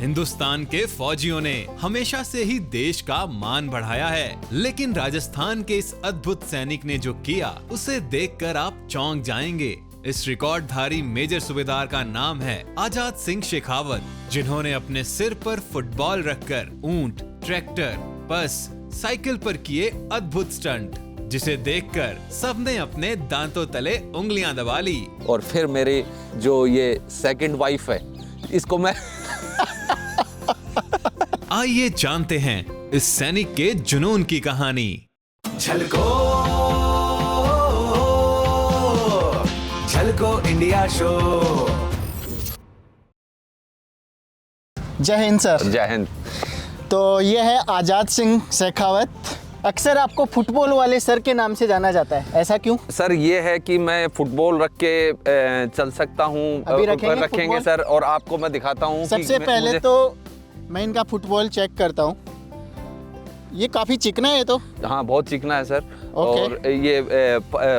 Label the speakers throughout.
Speaker 1: हिंदुस्तान के फौजियों ने हमेशा से ही देश का मान बढ़ाया है, लेकिन राजस्थान के इस अद्भुत सैनिक ने जो किया उसे देखकर आप चौंक जाएंगे। इस रिकॉर्डधारी मेजर सूबेदार का नाम है आजाद सिंह शेखावत, जिन्होंने अपने सिर पर फुटबॉल रखकर ऊंट, ट्रैक्टर, बस, साइकिल पर किए अद्भुत स्टंट, जिसे देखकर सबने अपने दांतों तले उंगलियां दबा ली।
Speaker 2: और फिर मेरी जो ये सेकंड वाइफ है, इसको मैं
Speaker 1: आइए जानते हैं इस सैनिक के जुनून की कहानी।
Speaker 3: झलको झलको इंडिया शो।
Speaker 4: जय हिंद सर।
Speaker 2: जय हिंद।
Speaker 4: तो ये है आजाद सिंह शेखावत। अक्सर आपको फुटबॉल वाले सर के नाम से जाना जाता है, ऐसा क्यों?
Speaker 2: सर ये है कि मैं फुटबॉल रख के चल सकता हूँ।
Speaker 4: अभी रखेंगे
Speaker 2: सर, और आपको मैं दिखाता हूँ।
Speaker 4: सबसे पहले तो मैं इनका फुटबॉल चेक करता हूँ। ये काफ़ी चिकना है तो।
Speaker 2: हाँ, बहुत चिकना है सर। और ये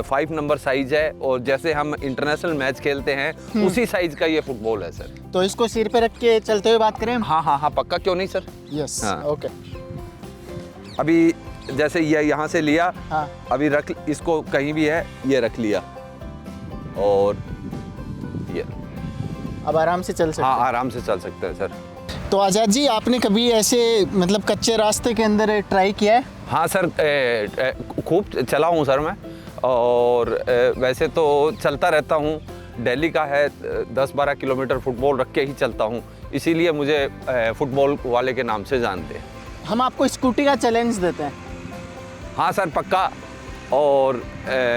Speaker 2: 5 नंबर साइज है, और जैसे हम इंटरनेशनल मैच खेलते हैं उसी साइज का ये फुटबॉल है सर।
Speaker 4: तो इसको सिर पे रख के चलते हुए बात करें?
Speaker 2: हाँ, पक्का, क्यों नहीं सर।
Speaker 4: Yes, okay.
Speaker 2: अभी जैसे ये यहाँ से लिया,
Speaker 4: हाँ।
Speaker 2: अभी रख, इसको कहीं भी है ये रख लिया, और ये
Speaker 4: अब आराम से चल सकते हैं।
Speaker 2: हाँ, आराम से चल सकते हैं सर।
Speaker 4: तो आजाद जी, आपने कभी ऐसे मतलब कच्चे रास्ते के अंदर ट्राई किया है?
Speaker 2: हाँ सर, खूब चला हूँ सर मैं, और वैसे तो चलता रहता हूँ। दिल्ली का है 10-12 किलोमीटर फुटबॉल रख के ही चलता हूँ, इसीलिए मुझे फुटबॉल वाले के नाम से जानते हैं।
Speaker 4: हम आपको स्कूटी का चैलेंज देते हैं।
Speaker 2: हाँ सर, पक्का। और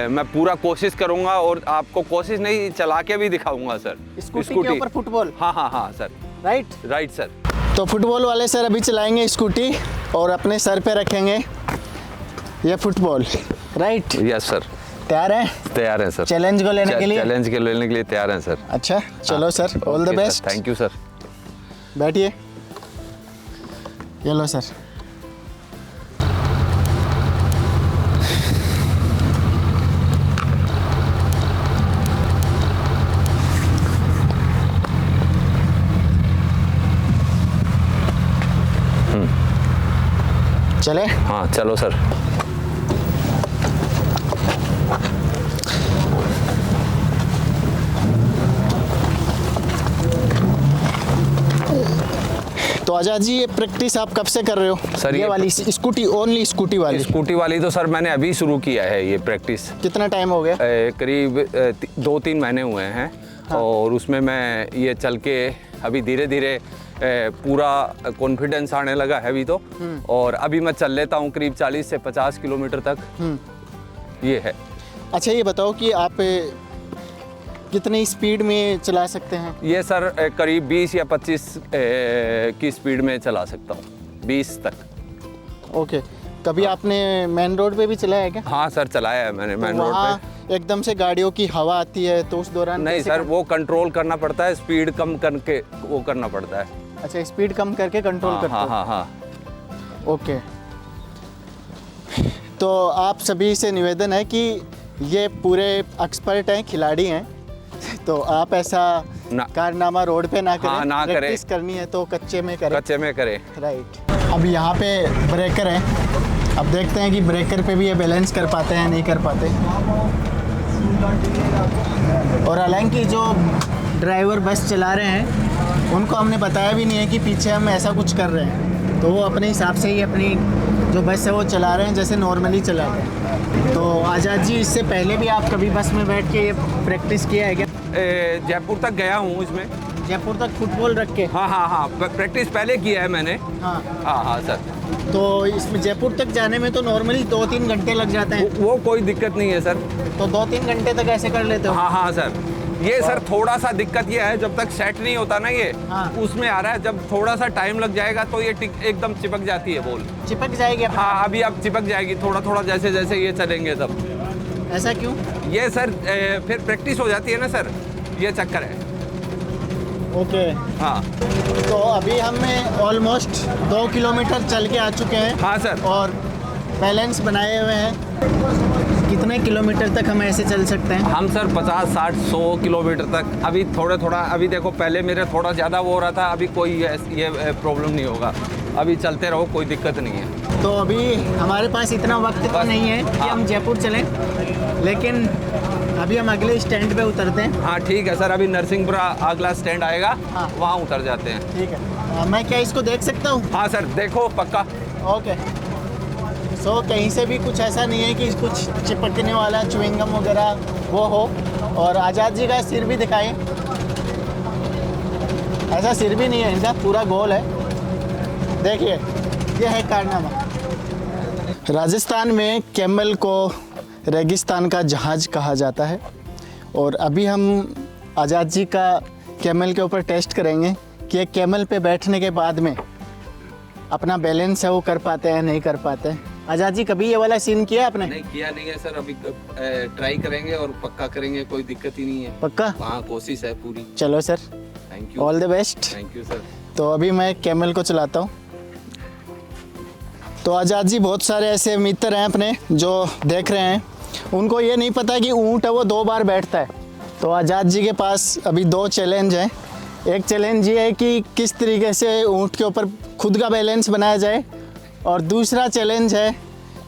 Speaker 2: मैं पूरा कोशिश करूँगा, और आपको कोशिश नहीं, चला के भी दिखाऊंगा सर।
Speaker 4: स्कूटी के ऊपर फुटबॉल?
Speaker 2: हाँ सर। Right sir.
Speaker 4: तो फुटबॉल वाले सर अभी चलाएंगे स्कूटी और अपने सर पे रखेंगे ये फुटबॉल। राइट?
Speaker 2: Yes sir.
Speaker 4: तैयार हैं?
Speaker 2: तैयार हैं सर।
Speaker 4: चैलेंज को लेने के लिए?
Speaker 2: चैलेंज के लेने के लिए तैयार हैं सर।
Speaker 4: अच्छा, चलो sir, all the best.
Speaker 2: Thank you sir.
Speaker 4: बैठिए। ये लो सर। चले?
Speaker 2: हाँ, चलो सर।
Speaker 4: तो आजाद जी, ये प्रैक्टिस आप कब से कर रहे हो
Speaker 2: सर?
Speaker 4: ये वाली स्कूटी, ओनली स्कूटी वाली?
Speaker 2: स्कूटी वाली तो सर मैंने अभी शुरू किया है ये प्रैक्टिस।
Speaker 4: कितना टाइम हो गया?
Speaker 2: करीब 2-3 महीने हुए हैं। हाँ। और उसमें मैं ये चल के अभी धीरे धीरे पूरा कॉन्फिडेंस आने लगा है अभी तो। और अभी मैं चल लेता हूँ करीब 40 से 50 किलोमीटर तक। ये है।
Speaker 4: अच्छा, ये बताओ कि आप कितनी स्पीड में चला सकते हैं?
Speaker 2: ये सर करीब 20 या 25 की स्पीड में चला सकता हूँ, 20 तक।
Speaker 4: ओके। कभी आपने मेन रोड पे भी चलाया है क्या?
Speaker 2: हाँ सर, चलाया है मैंने मेन रोड पे।
Speaker 4: एकदम से गाड़ियों की हवा आती है तो उस दौरान
Speaker 2: नहीं सर, वो कंट्रोल करना पड़ता है, स्पीड कम करके वो करना पड़ता है।
Speaker 4: अच्छा, स्पीड कम करके कंट्रोल करते हो?
Speaker 2: हाँ।
Speaker 4: ओके। तो आप सभी से निवेदन है कि ये पूरे एक्सपर्ट हैं, खिलाड़ी हैं, तो आप ऐसा कारनामा रोड पे ना करें।
Speaker 2: हाँ, ना करें।
Speaker 4: प्रैक्टिस करनी है तो कच्चे में करें।
Speaker 2: कच्चे में करें।
Speaker 4: राइट। अब यहाँ पे ब्रेकर है, अब देखते हैं कि ब्रेकर पे भी ये बैलेंस कर पाते हैं नहीं कर पाते। और हालांकि जो ड्राइवर बस चला रहे हैं उनको हमने बताया भी नहीं है कि पीछे हम ऐसा कुछ कर रहे हैं, तो वो अपने हिसाब से ही अपनी जो बस है वो चला रहे हैं जैसे नॉर्मली चला रहे हैं। तो आजाद जी, इससे पहले भी आप कभी बस में बैठ के ये प्रैक्टिस किया है क्या?
Speaker 2: जयपुर तक गया हूँ इसमें।
Speaker 4: जयपुर तक फुटबॉल रख के?
Speaker 2: हाँ, प्रैक्टिस पहले किया है मैंने। हाँ सर।
Speaker 4: तो इसमें जयपुर तक जाने में तो नॉर्मली 2-3 घंटे लग जाते हैं।
Speaker 2: वो कोई दिक्कत नहीं है सर। तो
Speaker 4: 2-3 घंटे तक ऐसे कर लेते हो?
Speaker 2: हाँ सर। ये सर थोड़ा सा दिक्कत ये है, जब तक सेट नहीं होता ना ये, उसमें आ रहा है। जब थोड़ा सा टाइम लग जाएगा तो ये एकदम चिपक जाती है बॉल।
Speaker 4: चिपक जाएगी?
Speaker 2: हाँ, अभी अब चिपक जाएगी थोड़ा जैसे जैसे ये चलेंगे तब।
Speaker 4: ऐसा क्यों?
Speaker 2: ये सर फिर प्रैक्टिस हो जाती है ना सर, ये चक्कर है।
Speaker 4: ओके।
Speaker 2: हाँ।
Speaker 4: तो अभी हमें ऑलमोस्ट 2 किलोमीटर चल के आ चुके हैं।
Speaker 2: हाँ सर।
Speaker 4: और बैलेंस बनाए हुए हैं। कितने किलोमीटर तक हम ऐसे चल सकते हैं?
Speaker 2: हम सर 50, 60, 100 किलोमीटर तक। अभी थोड़ा अभी देखो, पहले मेरे थोड़ा ज़्यादा वो हो रहा था, अभी कोई ये प्रॉब्लम नहीं होगा। अभी चलते रहो, कोई दिक्कत नहीं है।
Speaker 4: तो अभी हमारे पास इतना वक्त तो नहीं है कि हम जयपुर चलें, लेकिन अभी हम अगले स्टैंड पे उतरते हैं।
Speaker 2: हाँ ठीक है सर, अभी नरसिंहपुरा अगला स्टैंड आएगा,
Speaker 4: हाँ।
Speaker 2: वहाँ उतर जाते हैं।
Speaker 4: ठीक है, मैं क्या इसको देख सकता हूँ?
Speaker 2: हाँ सर, देखो पक्का।
Speaker 4: ओके। सो कहीं से भी कुछ ऐसा नहीं है कि कुछ चिपकने वाला च्युइंगम वगैरह वो हो। और आज़ाद जी का सिर भी दिखाएं। ऐसा सिर भी नहीं है इनका, पूरा गोल है। देखिए, ये है कारनामा। राजस्थान में कैमल को रेगिस्तान का जहाज़ कहा जाता है। और अभी हम आज़ाद जी का कैमल के ऊपर टेस्ट करेंगे कि ये कैमल पे बैठने के बाद में अपना बैलेंस है वो कर पाते हैं नहीं कर पाते हैं। आज़ाद जी, कभी ये वाला सीन किया आपने?
Speaker 2: नहीं किया नहीं है सर, अभी ट्राई करेंगे और पक्का करेंगे, कोई दिक्कत ही नहीं है।
Speaker 4: पक्का?
Speaker 2: हाँ, कोशिश है पूरी।
Speaker 4: चलो sir,
Speaker 2: thank you,
Speaker 4: all the best.
Speaker 2: Thank you sir.
Speaker 4: तो अभी मैं कैमल को चलाता हूँ। तो आज़ाद जी, बहुत सारे ऐसे मित्र हैं अपने जो देख रहे हैं, उनको ये नहीं पता कि ऊँट है वो 2 बार बैठता है। तो आज़ाद जी के पास अभी 2 चैलेंज हैं। एक चैलेंज ये है कि किस तरीके से ऊँट के ऊपर खुद का बैलेंस बनाया जाए, और दूसरा चैलेंज है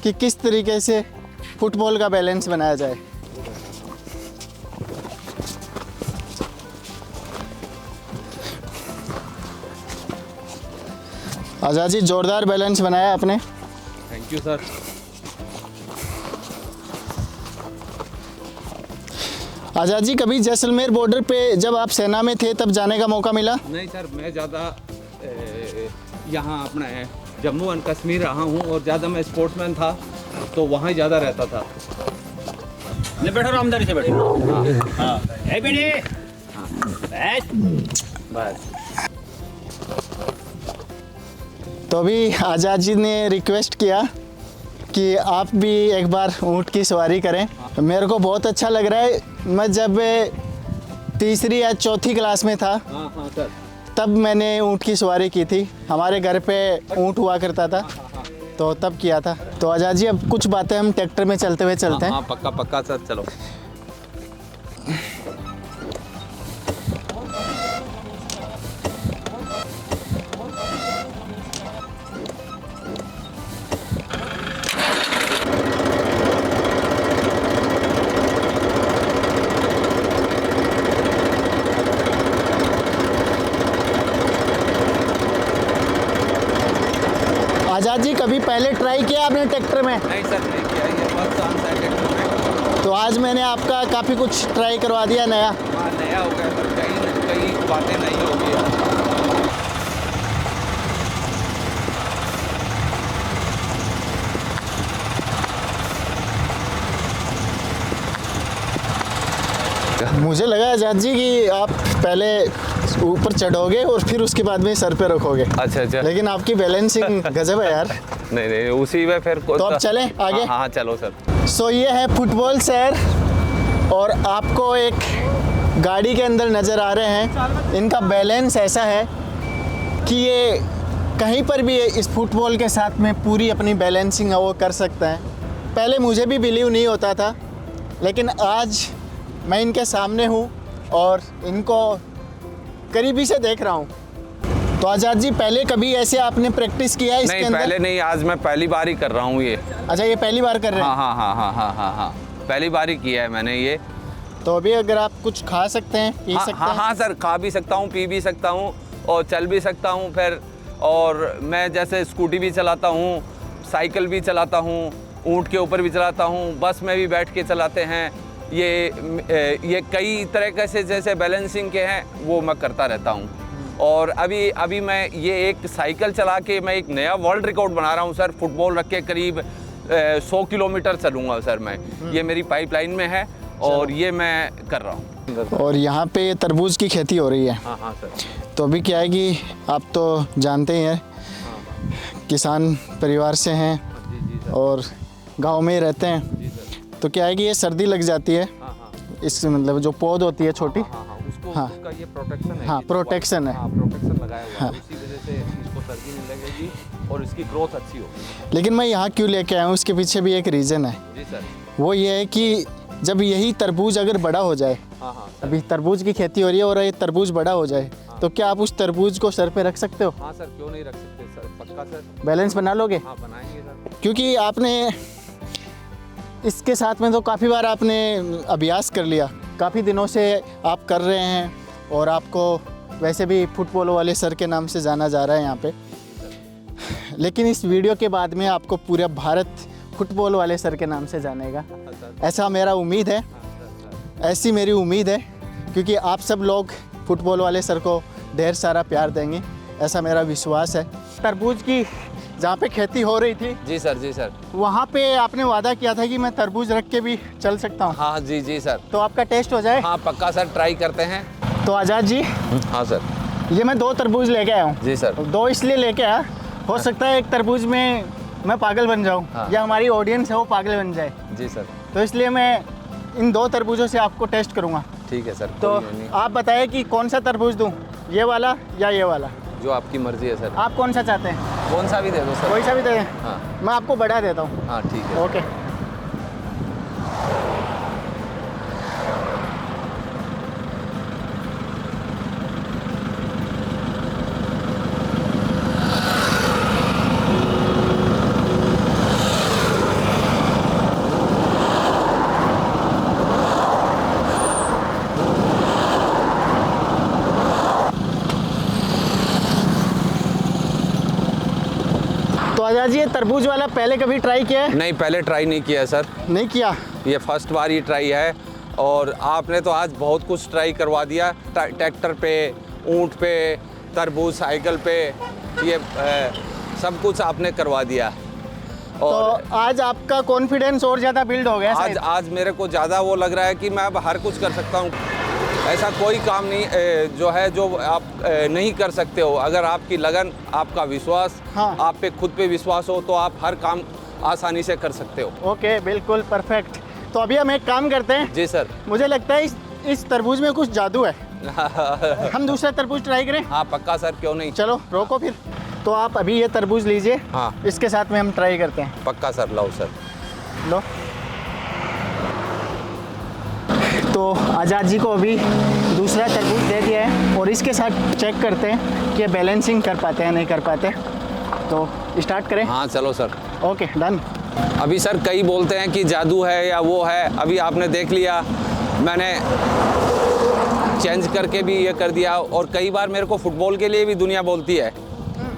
Speaker 4: कि किस तरीके से फुटबॉल का बैलेंस बनाया जाए। आज़ाद जी, जोरदार बैलेंस बनाया आपने।
Speaker 2: Thank you sir.
Speaker 4: Azad ji, कभी जैसलमेर बॉर्डर पे जब आप सेना में थे तब जाने का मौका मिला?
Speaker 2: नहीं सर, मैं ज़्यादा यहाँ अपना जम्मू एंड कश्मीर रहा हूँ, और ज़्यादा मैं स्पोर्ट्समैन था तो वहाँ ही ज़्यादा रहता था।
Speaker 5: ले बैठो, आरामदारी से बैठो। हाँ, ए बेटे,
Speaker 2: बस।
Speaker 4: तो अभी आज़ाद जी ने रिक्वेस्ट किया कि आप भी एक बार ऊँट की सवारी करें। मेरे को बहुत अच्छा लग रहा है। मैं जब 3री या 4थी क्लास में था,
Speaker 2: हाँ हाँ सर,
Speaker 4: तब मैंने ऊँट की सवारी की थी। हमारे घर पे ऊँट हुआ करता था, तो तब किया था। तो आज़ाद जी, अब कुछ बातें हम ट्रैक्टर में चलते हुए चलते हैं।
Speaker 2: हाँ पक्का पक्का सर, चलो।
Speaker 4: आज़ाद जी, कभी पहले ट्राई किया आपने ट्रैक्टर में?
Speaker 2: नहीं सर, नहीं किया, ये फर्स्ट चांस है ट्रैक्टर में।
Speaker 4: तो आज मैंने आपका काफ़ी कुछ ट्राई करवा दिया नया।
Speaker 2: हाँ, नया हो गया सर, कई बातें नहीं हो गई।
Speaker 4: मुझे लगा आज़ाद जी कि आप पहले ऊपर चढ़ोगे और फिर उसके बाद में सर पे रखोगे।
Speaker 2: अच्छा अच्छा,
Speaker 4: लेकिन आपकी बैलेंसिंग गजब है यार।
Speaker 2: नहीं नहीं, उसी में फिर
Speaker 4: तो अब चलें आगे?
Speaker 2: हाँ हाँ, चलो सर।
Speaker 4: सो ये है फुटबॉल शहर, और आपको एक गाड़ी के अंदर नज़र आ रहे हैं। इनका बैलेंस ऐसा है कि ये कहीं पर भी इस फुटबॉल के साथ में पूरी अपनी बैलेंसिंग है वो कर सकता है। पहले मुझे भी बिलीव नहीं होता था, लेकिन आज मैं इनके सामने हूँ और इनको करीबी से देख रहा हूँ। तो आज़ाद जी, पहले कभी ऐसे आपने प्रैक्टिस किया है इसके
Speaker 2: नहीं,
Speaker 4: अंदर?
Speaker 2: पहले नहीं, आज मैं पहली बार ही कर रहा हूँ ये।
Speaker 4: अच्छा, ये पहली बार कर रहे हैं?
Speaker 2: हाँ हाँ हाँ हाँ हाँ हाँ, पहली बार ही किया है मैंने ये।
Speaker 4: तो अभी अगर आप कुछ खा सकते हैं, पी सकते
Speaker 2: हाँ
Speaker 4: हैं?
Speaker 2: हाँ सर, खा भी सकता हूँ, पी भी सकता हूँ, और चल भी सकता हूँ फिर। और मैं जैसे स्कूटी भी चलाता हूँ, साइकिल भी चलाता हूँ, ऊँट के ऊपर भी चलाता हूँ, बस में भी बैठ के चलाते हैं। ये कई तरह से जैसे बैलेंसिंग के हैं वो मैं करता रहता हूँ। और अभी मैं ये एक साइकिल चला के मैं एक नया वर्ल्ड रिकॉर्ड बना रहा हूँ सर। फुटबॉल रख के करीब 100 किलोमीटर चलूँगा सर मैं। ये मेरी पाइपलाइन में है और ये मैं कर रहा हूँ।
Speaker 4: और यहाँ पे तरबूज की खेती हो रही है।
Speaker 2: हाँ हाँ सर।
Speaker 4: तो अभी क्या है कि आप तो जानते ही हैं, किसान परिवार से हैं
Speaker 2: जी सर।
Speaker 4: और गांव में ही रहते हैं।
Speaker 2: जी सर।
Speaker 4: तो क्या है कि ये सर्दी लग जाती है,
Speaker 2: हाँ हाँ
Speaker 4: इस मतलब जो पौध होती है छोटी।
Speaker 2: हाँ हाँ, उसको
Speaker 4: हाँ।
Speaker 2: उसका ये प्रोटेक्शन है।
Speaker 4: हाँ,
Speaker 2: ये
Speaker 4: प्रोटेक्शन है।
Speaker 2: हाँ, प्रोटेक्शन लगाया हुआ
Speaker 4: हाँ।
Speaker 2: है। इसी वजह से इसको सर्दी नहीं लगेगी और इसकी ग्रोथ अच्छी होगी।
Speaker 4: लेकिन मैं यहाँ क्यों लेके आया हूँ, उसके पीछे भी एक रीज़न है।
Speaker 2: जी सर।
Speaker 4: वो ये है कि जब यही तरबूज अगर बड़ा हो जाए,
Speaker 2: हाँ हाँ
Speaker 4: अभी तरबूज की खेती हो रही है और ये तरबूज बड़ा हो जाए, तो क्या आप उस तरबूज को सर पे रख सकते हो?
Speaker 2: हाँ सर, क्यों नहीं रख सकते सर, पक्का सर।
Speaker 4: बैलेंस बना लोगे?
Speaker 2: हाँ बनाएंगे सर।
Speaker 4: क्योंकि आपने इसके साथ में तो काफ़ी बार आपने अभ्यास कर लिया, काफ़ी दिनों से आप कर रहे हैं और आपको वैसे भी फुटबॉल वाले सर के नाम से जाना जा रहा है यहाँ पे। लेकिन इस वीडियो के बाद में आपको पूरा भारत फुटबॉल वाले सर के नाम से जानेगा, ऐसा मेरा उम्मीद है, ऐसी मेरी उम्मीद है, क्योंकि आप सब लोग फुटबॉल वाले सर को ढेर सारा प्यार देंगे, ऐसा मेरा विश्वास है। तरबूज की जहाँ पे खेती हो रही थी,
Speaker 2: जी सर, जी सर।
Speaker 4: वहाँ पे आपने वादा किया था कि मैं तरबूज रख के भी चल सकता हूँ।
Speaker 2: हाँ जी जी सर।
Speaker 4: तो आपका टेस्ट हो जाए?
Speaker 2: हाँ पक्का सर, ट्राई करते हैं।
Speaker 4: तो आज़ाद जी,
Speaker 2: हाँ सर।
Speaker 4: ये मैं 2 तरबूज लेके आया हूँ।
Speaker 2: जी सर।
Speaker 4: 2 इसलिए लेके आया, हो सकता है एक तरबूज में मैं पागल बन जाऊँ,
Speaker 2: हाँ।
Speaker 4: या हमारी ऑडियंस है वो पागल बन जाए,
Speaker 2: जी सर।
Speaker 4: तो इसलिए मैं इन 2 तरबूजों से आपको टेस्ट करूँगा।
Speaker 2: ठीक है सर।
Speaker 4: तो
Speaker 2: कोई नहीं,
Speaker 4: आप बताइए कि कौन सा तरबूज दूँ, ये वाला या ये वाला?
Speaker 2: जो आपकी मर्जी है सर।
Speaker 4: आप कौन सा चाहते हैं?
Speaker 2: कौन सा भी दे दो सर।
Speaker 4: कोई सा भी दे दें?
Speaker 2: हाँ।
Speaker 4: मैं आपको बड़ा देता हूँ।
Speaker 2: हाँ ठीक है।
Speaker 4: ओके। तो आज़ाद जी, ये तरबूज वाला पहले कभी ट्राई किया है?
Speaker 2: नहीं, पहले ट्राई नहीं किया है सर।
Speaker 4: नहीं किया?
Speaker 2: ये फर्स्ट बार ही ट्राई है, और आपने तो आज बहुत कुछ ट्राई करवा दिया, ट्रैक्टर पे, ऊंट पे, तरबूज साइकिल पे, ये सब कुछ आपने करवा दिया। और
Speaker 4: तो आज आपका कॉन्फिडेंस और ज़्यादा बिल्ड हो गया
Speaker 2: आज
Speaker 4: शायद?
Speaker 2: आज मेरे को ज़्यादा वो लग रहा है कि मैं अब हर कुछ कर सकता हूँ। ऐसा कोई काम नहीं जो है जो आप नहीं कर सकते हो। अगर आपकी लगन, आपका विश्वास,
Speaker 4: हाँ।
Speaker 2: आप पे खुद पे विश्वास हो, तो आप हर काम आसानी से कर सकते हो।
Speaker 4: ओके, बिल्कुल परफेक्ट। तो अभी हम एक काम करते हैं।
Speaker 2: जी सर।
Speaker 4: मुझे लगता है इस तरबूज में कुछ जादू है। हम दूसरा तरबूज ट्राई करें?
Speaker 2: हाँ पक्का सर, क्यों नहीं।
Speaker 4: चलो रोको फिर। तो आप अभी ये तरबूज लीजिए,
Speaker 2: हाँ।
Speaker 4: इसके साथ में हम ट्राई करते हैं।
Speaker 2: पक्का सर, लाओ सर।
Speaker 4: लो। तो आज़ाद जी को अभी दूसरा तरबूज दे दिया है, और इसके साथ चेक करते हैं कि बैलेंसिंग कर पाते हैं नहीं कर पाते। तो स्टार्ट करें?
Speaker 2: हाँ चलो सर।
Speaker 4: Okay, done.
Speaker 2: अभी सर कई बोलते हैं कि जादू है या वो है, अभी आपने देख लिया, मैंने चेंज करके भी ये कर दिया। और कई बार मेरे को फुटबॉल के लिए भी दुनिया बोलती है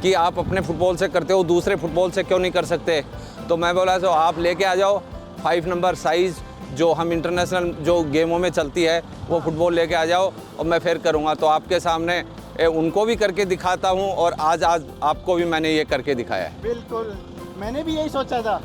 Speaker 2: कि आप अपने फुटबॉल से करते हो, दूसरे फुटबॉल से क्यों नहीं कर सकते। तो मैं बोला तो आप लेके आ जाओ 5 नंबर साइज़, जो हम इंटरनेशनल जो गेमों में चलती है, वो फुटबॉल लेके आ जाओ, और मैं फिर करूँगा। तो आपके सामने उनको भी करके दिखाता हूँ, और आज आपको भी मैंने ये करके दिखाया है।
Speaker 4: बिल्कुल, मैंने भी यही सोचा था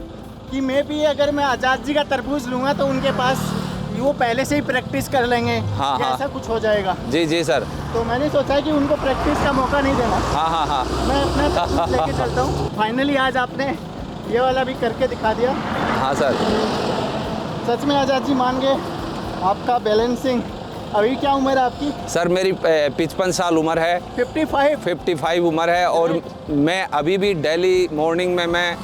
Speaker 4: कि मैं भी अगर मैं आज़ाद जी का तरबूज लूँगा तो उनके पास वो पहले से ही प्रैक्टिस कर लेंगे,
Speaker 2: हाँ,
Speaker 4: कि
Speaker 2: हाँ।
Speaker 4: ऐसा कुछ हो जाएगा।
Speaker 2: जी जी सर।
Speaker 4: तो मैंने सोचा कि उनको प्रैक्टिस का मौका नहीं देना,
Speaker 2: हाँ हाँ हाँ।
Speaker 4: मैं अपना तरबूज लेके चलता हूँ। फाइनली आज आपने ये वाला भी करके दिखा दिया।
Speaker 2: हाँ सर।
Speaker 4: सच में आज़ाद जी मान गए, आपका बैलेंसिंग। अभी क्या उम्र है आपकी?
Speaker 2: सर मेरी 55 साल उम्र है। 55 उम्र है, और मैं अभी भी डेली मॉर्निंग में मैं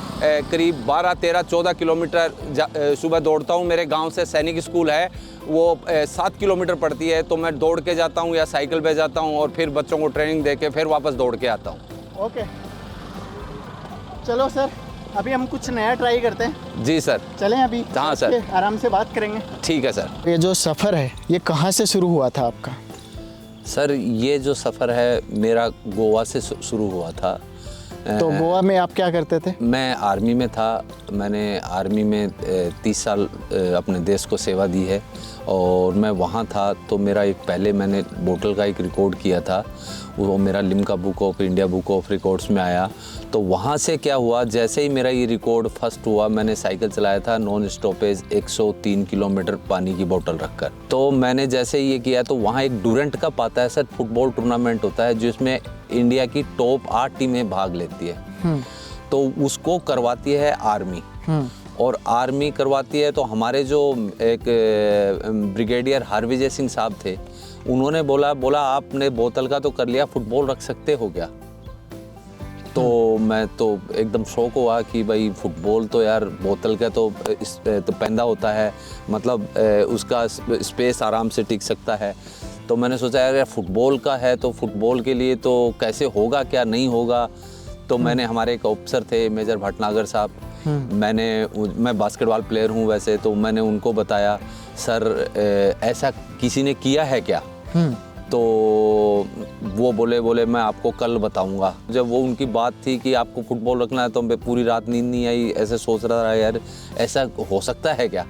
Speaker 2: करीब 12, 13, 14 किलोमीटर सुबह दौड़ता हूँ। मेरे गांव से सैनिक स्कूल है, वो 7 किलोमीटर पड़ती है, तो मैं दौड़ के जाता हूँ या साइकिल पे जाता हूँ, और फिर बच्चों को ट्रेनिंग दे के फिर वापस दौड़ के आता हूँ।
Speaker 4: ओके, चलो सर, अभी हम कुछ नया ट्राई करते हैं।
Speaker 2: जी सर।
Speaker 4: चलें अभी?
Speaker 2: हाँ सर।
Speaker 4: बैठ के आराम से बात करेंगे।
Speaker 2: ठीक है सर।
Speaker 4: ये जो सफ़र है, ये कहाँ से शुरू हुआ था आपका?
Speaker 2: सर ये जो सफ़र है मेरा गोवा से शुरू हुआ था।
Speaker 4: तो गोवा में आप क्या करते थे?
Speaker 2: मैं आर्मी में था। मैंने आर्मी में 30 साल अपने देश को सेवा दी है, और मैं वहाँ था तो मेरा एक पहले मैंने बोतल का एक रिकॉर्ड किया था, वो मेरा Limca book of India book of records में आया। तो वहाँ से क्या हुआ, जैसे ही मेरा ये रिकॉर्ड फर्स्ट हुआ, मैंने साइकिल चलाया था नॉन स्टॉपेज 103 किलोमीटर पानी की बोतल रखकर। तो मैंने जैसे ही ये किया, तो वहाँ एक डूरेंट कप आता है सर, फुटबॉल टूर्नामेंट होता है जिसमें इंडिया की टॉप 8 टीमें भाग लेती है। तो उसको करवाती है आर्मी, और आर्मी करवाती है। तो हमारे जो एक ब्रिगेडियर हरविजय सिंह साहब थे, उन्होंने बोला आपने बोतल का तो कर लिया, फुटबॉल रख सकते हो क्या? तो मैं तो एकदम शौक हुआ कि भाई फुटबॉल तो यार बोतल का तो पैदा होता है, मतलब उसका स्पेस आराम से टिक सकता है। तो मैंने सोचा यार फुटबॉल का है तो फुटबॉल के लिए तो कैसे होगा क्या नहीं होगा। तो मैंने हमारे एक ऑफिसर थे मेजर भटनागर साहब, मैं बास्केटबॉल प्लेयर हूँ वैसे, तो मैंने उनको बताया सर ऐसा किसी ने किया है क्या। तो वो बोले मैं आपको कल बताऊंगा। जब वो उनकी बात थी कि आपको फुटबॉल रखना है तो मैं पूरी रात नींद नहीं आई, ऐसे सोच रहा था यार ऐसा हो सकता है क्या।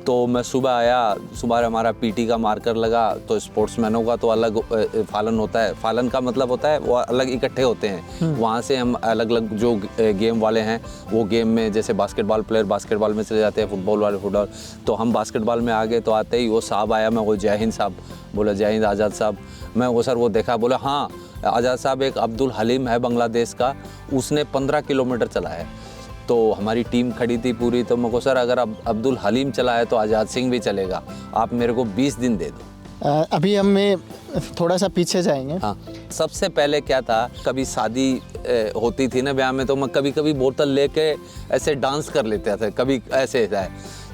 Speaker 2: तो मैं सुबह आया, सुबह हमारा पीटी का मार्कर लगा, तो स्पोर्ट्समैनों का तो अलग फालन होता है, फालन का मतलब होता है वो अलग इकट्ठे होते हैं, वहाँ से हम अलग अलग जो गेम वाले हैं वो गेम में, जैसे बास्केटबॉल प्लेयर बास्केटबॉल में चले जाते हैं, फुटबॉल वाले फुटबॉल। तो हम बास्केटबॉल में आ गए, तो आते ही वो साहब आया, मैं वो जय हिंद साहब, बोला जय हिंद आज़ाद साहब। मैं वो सर वो देखा, बोला हाँ आज़ाद साहब एक अब्दुल हलीम है बांग्लादेश का, उसने 15 किलोमीटर चला है। तो हमारी टीम खड़ी थी पूरी, तो मैं को सर अगर अब्दुल हलीम चला है तो आज़ाद सिंह भी चलेगा, आप मेरे को 20 दिन दे दो।
Speaker 4: अभी हम थोड़ा सा पीछे जाएंगे।
Speaker 2: हाँ, सबसे पहले क्या था, कभी शादी होती थी ना ब्याह में, तो मैं कभी कभी बोतल लेके ऐसे डांस कर लेते थे, कभी ऐसे है।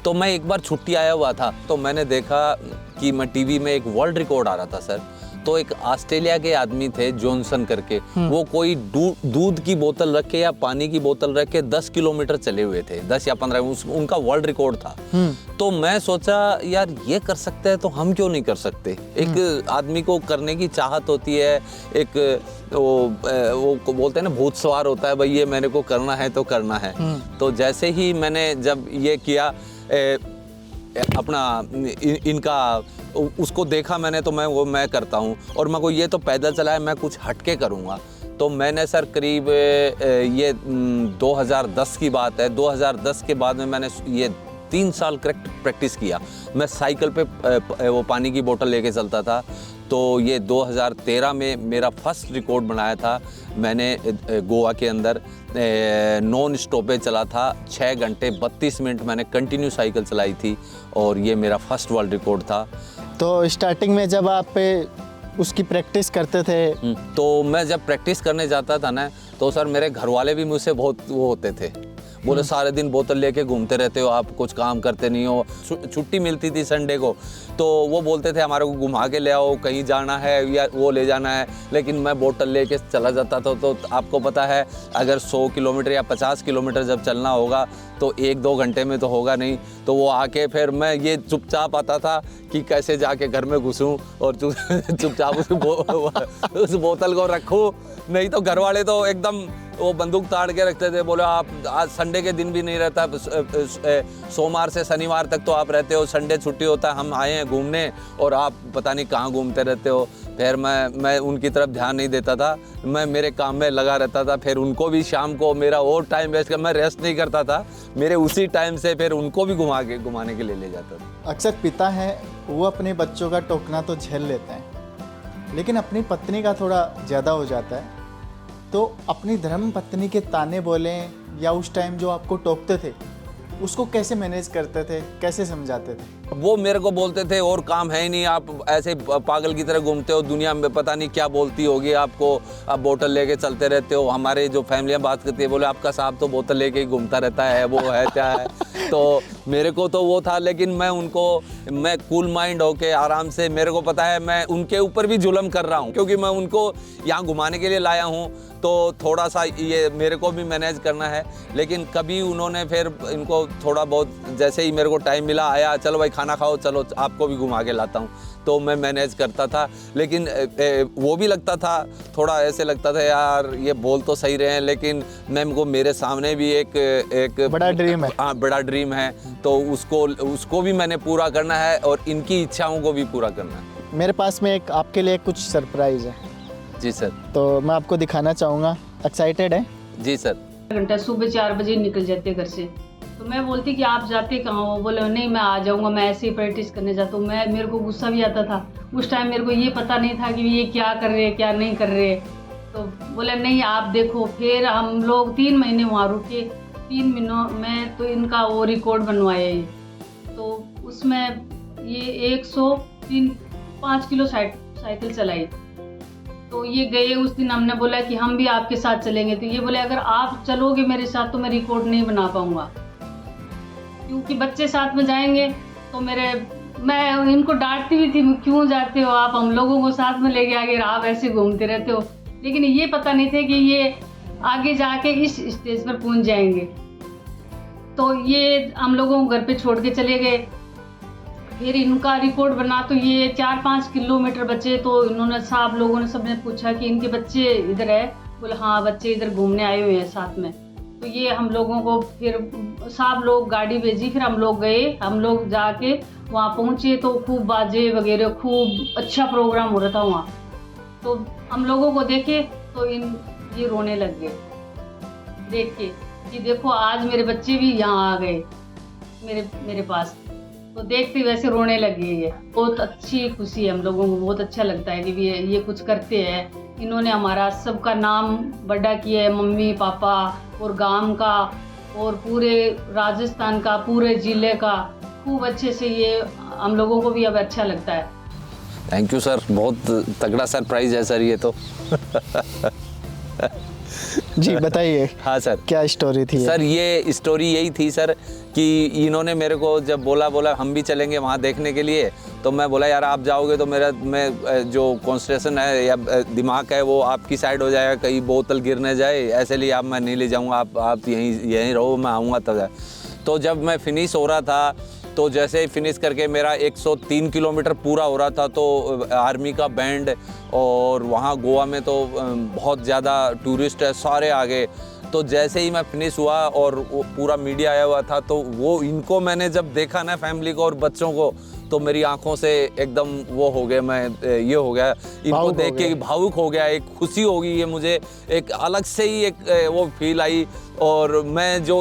Speaker 2: तो मैं एक बार छुट्टी आया हुआ था, तो मैंने देखा कि मैं टीवी में एक वर्ल्ड रिकॉर्ड आ रहा था सर। तो एक ऑस्ट्रेलिया के आदमी थे जॉनसन करके, वो कोई दूध की बोतल रख के या पानी की बोतल रख के 10 किलोमीटर चले हुए थे, 10 या 15, उनका वर्ल्ड रिकॉर्ड था। तो मैं सोचा यार ये कर सकते हैं तो हम क्यों नहीं कर सकते। एक आदमी को करने की चाहत होती है, एक वो बोलते हैं ना भूत सवार होता है, भाई ये मेरे को करना है तो करना है। तो जैसे ही मैंने जब ये किया अपना इनका उसको देखा मैंने, तो मैं करता हूँ, और मैं को ये तो पैदल चला है, मैं कुछ हटके करूँगा। तो मैंने सर करीब ये 2010 की बात है, 2010 के बाद में मैंने ये 3 साल करेक्ट प्रैक्टिस किया। मैं साइकिल पे वो पानी की बोतल लेके चलता था। तो ये 2013 में मेरा फर्स्ट रिकॉर्ड बनाया था मैंने गोवा के अंदर, नॉन स्टॉपेज चला था, 6 घंटे 32 मिनट मैंने कंटिन्यू साइकिल चलाई थी, और ये मेरा फर्स्ट वर्ल्ड रिकॉर्ड था।
Speaker 4: तो स्टार्टिंग में जब आप उसकी प्रैक्टिस करते थे,
Speaker 2: तो मैं जब प्रैक्टिस करने जाता था ना, तो सर मेरे घर वाले भी मुझसे बहुत वो होते थे, बोले सारे दिन बोतल लेके घूमते रहते हो, आप कुछ काम करते नहीं हो। छुट्टी मिलती थी संडे को, तो वो बोलते थे हमारे को घुमा के ले आओ, कहीं जाना है या वो ले जाना है, लेकिन मैं बोतल लेके चला जाता था। तो आपको पता है अगर 100 किलोमीटर या 50 किलोमीटर जब चलना होगा तो 1-2 घंटे में तो होगा नहीं। तो वो आके फिर मैं ये चुपचाप आता था कि कैसे जाके घर में घुसूँ और चुपचाप उस बोतल को रखूँ, नहीं तो घर वाले तो एकदम वो बंदूक ताड़ के रखते थे, बोले आप आज संडे के दिन भी नहीं रहता, सोमवार से शनिवार तक तो आप रहते हो, संडे छुट्टी होता है, हम आए हैं घूमने और आप पता नहीं कहाँ घूमते रहते हो। फिर मैं उनकी तरफ ध्यान नहीं देता था, मैं मेरे काम में लगा रहता था। फिर उनको भी शाम को मेरा और टाइम वेस्ट कर, मैं रेस्ट नहीं करता था, मेरे उसी टाइम से फिर उनको भी घुमाने के लिए ले जाता था।
Speaker 4: अक्सर पिता हैं वो अपने बच्चों का टोकना तो झेल लेते हैं, लेकिन अपनी पत्नी का थोड़ा ज़्यादा हो जाता है। तो अपनी धर्म पत्नी के ताने बोलें या उस टाइम जो आपको टोकते थे उसको कैसे मैनेज करते थे, कैसे समझाते थे?
Speaker 2: वो मेरे को बोलते थे और काम है ही नहीं, आप ऐसे पागल की तरह घूमते हो, दुनिया में पता नहीं क्या बोलती होगी आपको, आप बोतल लेके चलते रहते हो। हमारे जो फैमिलियाँ बात करती है, बोले आपका साहब तो बोतल लेके ही घूमता रहता है, वो है क्या है। तो मेरे को तो वो था, लेकिन मैं कूल माइंड होके आराम से, मेरे को पता है मैं उनके ऊपर भी जुल्म कर रहा हूँ, क्योंकि मैं उनको यहाँ घुमाने के लिए लाया हूँ, तो थोड़ा सा ये मेरे को भी मैनेज करना है। लेकिन कभी उन्होंने फिर इनको थोड़ा बहुत, जैसे ही मेरे को टाइम मिला, आया चलो भाई खाना खाओ, चलो आपको भी घुमा के लाता हूँ, तो मैं मैनेज करता था। लेकिन वो भी लगता था, थोड़ा ऐसे लगता था यार ये बोल तो सही रहे हैं, लेकिन मेरे सामने भी एक
Speaker 4: बड़ा ड्रीम है।
Speaker 2: हाँ, बड़ा ड्रीम है, तो उसको भी मैंने पूरा करना है और इनकी इच्छाओं को भी पूरा करना है।
Speaker 4: मेरे पास में एक आपके लिए कुछ सरप्राइज़ है।
Speaker 2: जी सर।
Speaker 4: तो मैं आपको दिखाना चाहूँगा, एक्साइटेड है?
Speaker 2: जी सर।
Speaker 6: घंटा सुबह 4 बजे निकल जाते घर से, तो मैं बोलती कि आप जाते कहाँ हो, बोले नहीं मैं आ जाऊँगा, मैं ऐसे ही प्रैक्टिस करने जाता हूँ। मेरे को गुस्सा भी आता था, उस टाइम मेरे को ये पता नहीं था कि ये क्या कर रहे क्या नहीं कर रहे। तो बोले नहीं आप देखो। फिर हम लोग 3 महीने वहाँ रुके, 3 महीनों में तो इनका वो रिकॉर्ड बनवाया है। तो उसमें ये 105 किलो साइकिल चलाई। तो ये गए उस दिन, हमने बोला कि हम भी आपके साथ चलेंगे, तो ये बोले अगर आप चलोगे मेरे साथ तो मैं रिकॉर्ड नहीं बना पाऊँगा, क्योंकि बच्चे साथ में जाएंगे। तो मैं इनको डांटती भी थी, क्यों जाते हो आप, हम लोगों को साथ में लेके आगे आप ऐसे घूमते रहते हो। लेकिन ये पता नहीं थे कि ये आगे जाके इस स्टेज पर पहुंच जाएंगे। तो ये हम लोगों को घर पे छोड़ के चले गए। फिर इनका रिकॉर्ड बना, तो ये 4-5 किलोमीटर बचे। तो इन्होंने साहब लोगों ने सबने पूछा कि इनके बच्चे इधर है, बोले हाँ बच्चे इधर घूमने आए हुए हैं साथ में। तो ये हम लोगों को फिर साहब लोग गाड़ी भेजी, फिर हम लोग गए। हम लोग जाके वहाँ पहुँचे तो खूब बाजे वगैरह, खूब अच्छा प्रोग्राम हो रहा था वहाँ। तो हम लोगों को देखे तो ये रोने लग गए देख के कि देखो आज मेरे बच्चे भी यहाँ आ गए मेरे पास। तो देखते वैसे रोने लग गए। ये बहुत अच्छी खुशी है, हम लोगों को बहुत अच्छा लगता है कि ये कुछ करते हैं। इन्होंने हमारा सबका नाम बड़ा किया है, मम्मी पापा और गांव का और पूरे राजस्थान का, पूरे ज़िले का। खूब अच्छे से ये हम लोगों को भी अब अच्छा लगता है।
Speaker 2: थैंक यू सर, बहुत तगड़ा सरप्राइज है सर ये तो।
Speaker 4: जी बताइए।
Speaker 2: हाँ सर,
Speaker 4: क्या स्टोरी थी
Speaker 2: सर? ये स्टोरी यही थी सर कि इन्होंने मेरे को जब बोला हम भी चलेंगे वहाँ देखने के लिए, तो मैं बोला यार आप जाओगे तो मैं जो कॉन्सेंट्रेशन है या दिमाग है वो आपकी साइड हो जाएगा, कहीं बोतल गिरने जाए, ऐसे लिए आप मैं नहीं ले जाऊँगा, आप यहीं रहो, मैं आऊँगा तब। तो जब मैं फिनिश हो रहा था, तो जैसे ही फिनिश करके मेरा 103 किलोमीटर पूरा हो रहा था, तो आर्मी का बैंड और वहाँ गोवा में तो बहुत ज़्यादा टूरिस्ट है, सारे आ गए। तो जैसे ही मैं फिनिश हुआ और पूरा मीडिया आया हुआ था, तो वो इनको मैंने जब देखा ना, फैमिली को और बच्चों को, तो मेरी आंखों से एकदम वो हो गया, मैं ये हो गया, इनको देख के भावुक हो गया, एक खुशी होगी, ये मुझे एक अलग से ही एक वो फील आई। और मैं जो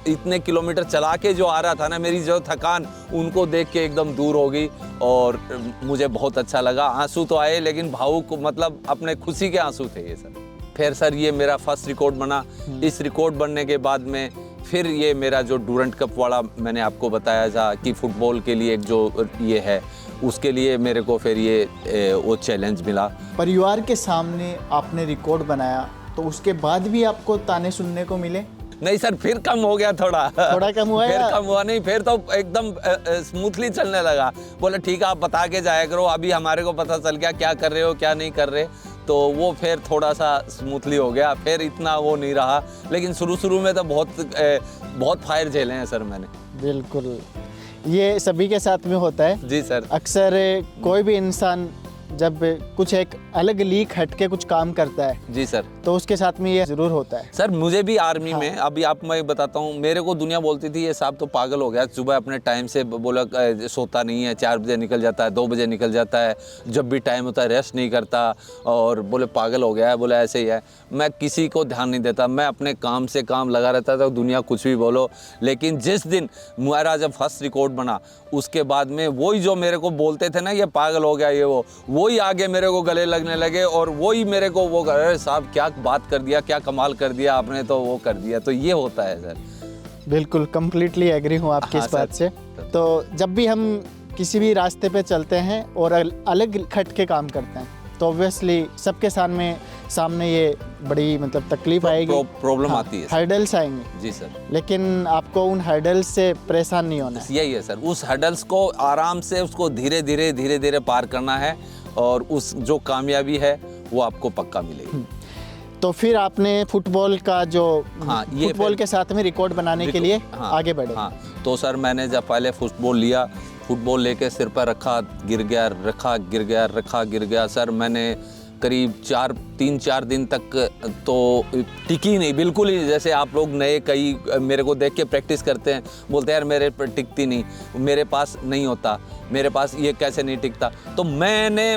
Speaker 2: इतने किलोमीटर चला के जो आ रहा था ना, मेरी जो थकान उनको देख के एकदम दूर हो गई और मुझे बहुत अच्छा लगा। आंसू तो आए लेकिन भावुक, मतलब अपने खुशी के आंसू थे ये सर। फिर सर ये मेरा फर्स्ट रिकॉर्ड बना। इस रिकॉर्ड बनने के बाद में फिर ये मेरा जो डूरंट कप वाला मैंने आपको बताया था कि फुटबॉल के लिए एक जो ये है, उसके लिए मेरे को फिर ये वो चैलेंज मिला।
Speaker 4: परिवार के सामने आपने रिकॉर्ड बनाया, तो उसके बाद भी आपको ताने सुनने को मिले?
Speaker 2: नहीं सर, फिर कम हो गया, थोड़ा
Speaker 4: कम हुआ।
Speaker 2: फिर कम हुआ नहीं, फिर तो एकदम स्मूथली चलने लगा। बोले ठीक है आप बता के जाया करो, अभी हमारे को पता चल गया क्या कर रहे हो क्या नहीं कर रहे, तो वो फिर थोड़ा सा स्मूथली हो गया, फिर इतना वो नहीं रहा। लेकिन शुरू में तो बहुत फायर झेले हैं सर मैंने।
Speaker 4: बिल्कुल, ये सभी के साथ में होता है।
Speaker 2: जी सर।
Speaker 4: अक्सर कोई भी इंसान जब कुछ एक अलग लीक हट के कुछ काम करता है,
Speaker 2: जी सर,
Speaker 4: तो उसके साथ में ये जरूर होता है।
Speaker 2: सर मुझे भी आर्मी में, अभी आप मैं बताता हूँ, मेरे को दुनिया बोलती थी ये साहब तो पागल हो गया, सुबह अपने टाइम से बोला सोता नहीं है, 4 बजे निकल जाता है, 2 बजे निकल जाता है, जब भी टाइम होता है रेस्ट नहीं करता, और बोले पागल हो गया है, बोले ऐसे ही है। मैं किसी को ध्यान नहीं देता, मैं अपने काम से काम लगा रहता था, दुनिया कुछ भी बोलो। लेकिन जिस दिन मेरा जब फर्स्ट रिकॉर्ड बना, उसके बाद में वही जो मेरे को बोलते थे ना ये पागल हो गया ये वही आगे मेरे को गले लगने लगे, और वही मेरे को वो कर रहे साहब क्या बात कर दिया, क्या कमाल कर दिया आपने, तो वो कर दिया। तो ये होता है सर।
Speaker 4: बिल्कुल कंप्लीटली एग्री हूँ आपकी इस बात से। तो जब भी हम किसी भी रास्ते पे चलते हैं और अलग हट के काम करते हैं, तो ऑब्वियसली सबके सामने ये बड़ी मतलब तकलीफ आएगी,
Speaker 2: प्रॉब्लम आती है,
Speaker 4: हर्डल्स आएंगे।
Speaker 2: जी सर।
Speaker 4: लेकिन आपको उन हर्डल्स से परेशान नहीं होना है।
Speaker 2: यही है सर, उस हर्डल्स को आराम से उसको धीरे धीरे पार करना है, और उस जो कामयाबी है वो आपको पक्का मिलेगी।
Speaker 4: तो फिर आपने फुटबॉल का जो फुटबॉल के साथ में रिकॉर्ड बनाने के लिए आगे बढ़े।
Speaker 2: हाँ, तो सर मैंने जब पहले फुटबॉल लिया, फुटबॉल लेके सिर पर रखा, गिर गया, रखा गिर गया, रखा गिर गया। सर मैंने करीब 3-4 दिन तक तो टिकी नहीं, बिल्कुल ही। जैसे आप लोग नए कई मेरे को देख के प्रैक्टिस करते हैं, बोलते हैं यार मेरे पर टिकती नहीं, मेरे पास नहीं होता, मेरे पास ये कैसे नहीं टिकता। तो मैंने,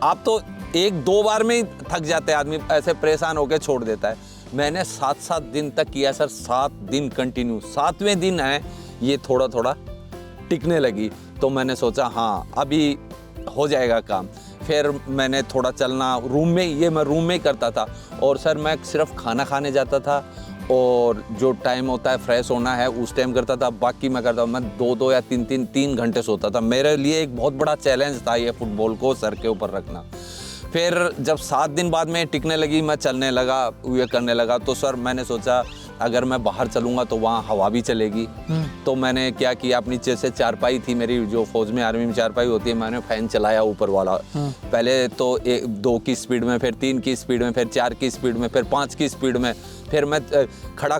Speaker 2: आप तो 1-2 बार में ही थक जाते हैं आदमी, ऐसे परेशान होकर छोड़ देता है। मैंने 7-7 दिन तक किया सर, 7 दिन कंटिन्यू। 7वें दिन है ये थोड़ा थोड़ा टिकने लगी, तो मैंने सोचा हाँ अभी हो जाएगा काम। फिर मैंने थोड़ा चलना, मैं रूम में ही करता था, और सर मैं सिर्फ खाना खाने जाता था, और जो टाइम होता है फ्रेश होना है उस टाइम करता था, बाकी मैं करता हूँ। मैं 2 या 3 घंटे सोता था। मेरे लिए एक बहुत बड़ा चैलेंज था ये फुटबॉल को सर के ऊपर रखना। फिर जब 7 दिन बाद में टिकने लगी, मैं चलने लगा, ये करने लगा, तो सर मैंने सोचा अगर मैं बाहर चलूँगा तो वहाँ हवा भी चलेगी। तो मैंने क्या किया, अपनी नीचे से चारपाई थी मेरी, जो फौज में आर्मी में चारपाई होती है, मैंने फ़ैन चलाया ऊपर वाला। पहले तो 2 की स्पीड में, फिर 3 की स्पीड में, फिर 4 की स्पीड में, फिर 5 की स्पीड में। फिर मैं खड़ा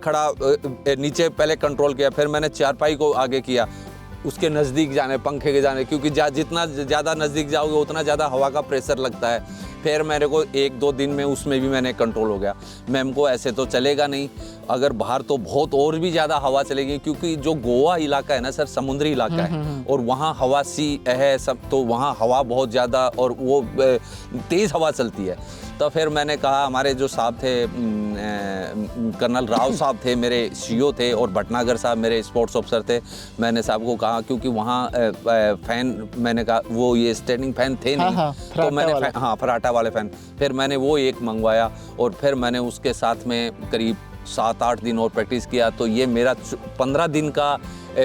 Speaker 2: नीचे पहले कंट्रोल किया, फिर मैंने चारपाई को आगे किया, उसके नज़दीक जाने, पंखे के जाने, क्योंकि जितना ज़्यादा नज़दीक जाओगे उतना ज़्यादा हवा का प्रेशर लगता है। फिर मेरे को 1-2 दिन में उसमें भी मैंने कंट्रोल हो गया। मैम को ऐसे तो चलेगा नहीं, अगर बाहर तो बहुत और भी ज़्यादा हवा चलेगी, क्योंकि जो गोवा इलाका है ना सर, समुद्री इलाका है, और वहाँ हवा सी है सब, तो वहाँ हवा बहुत ज़्यादा और वो तेज़ हवा चलती है। तो फिर मैंने कहा, हमारे जो साहब थे, कर्नल राव साहब थे, मेरे सीओ थे, और भटनागर साहब मेरे स्पोर्ट्स ऑफिसर थे, मैंने साहब को कहा, क्योंकि वहाँ फ़ैन, मैंने कहा वो ये स्टैंडिंग फ़ैन थे नहीं, तो मैंने फराटा वाले फ़ैन, फिर मैंने वो एक मंगवाया, और फिर मैंने उसके साथ में करीब 7-8 दिन और प्रैक्टिस किया। तो ये मेरा 15 दिन का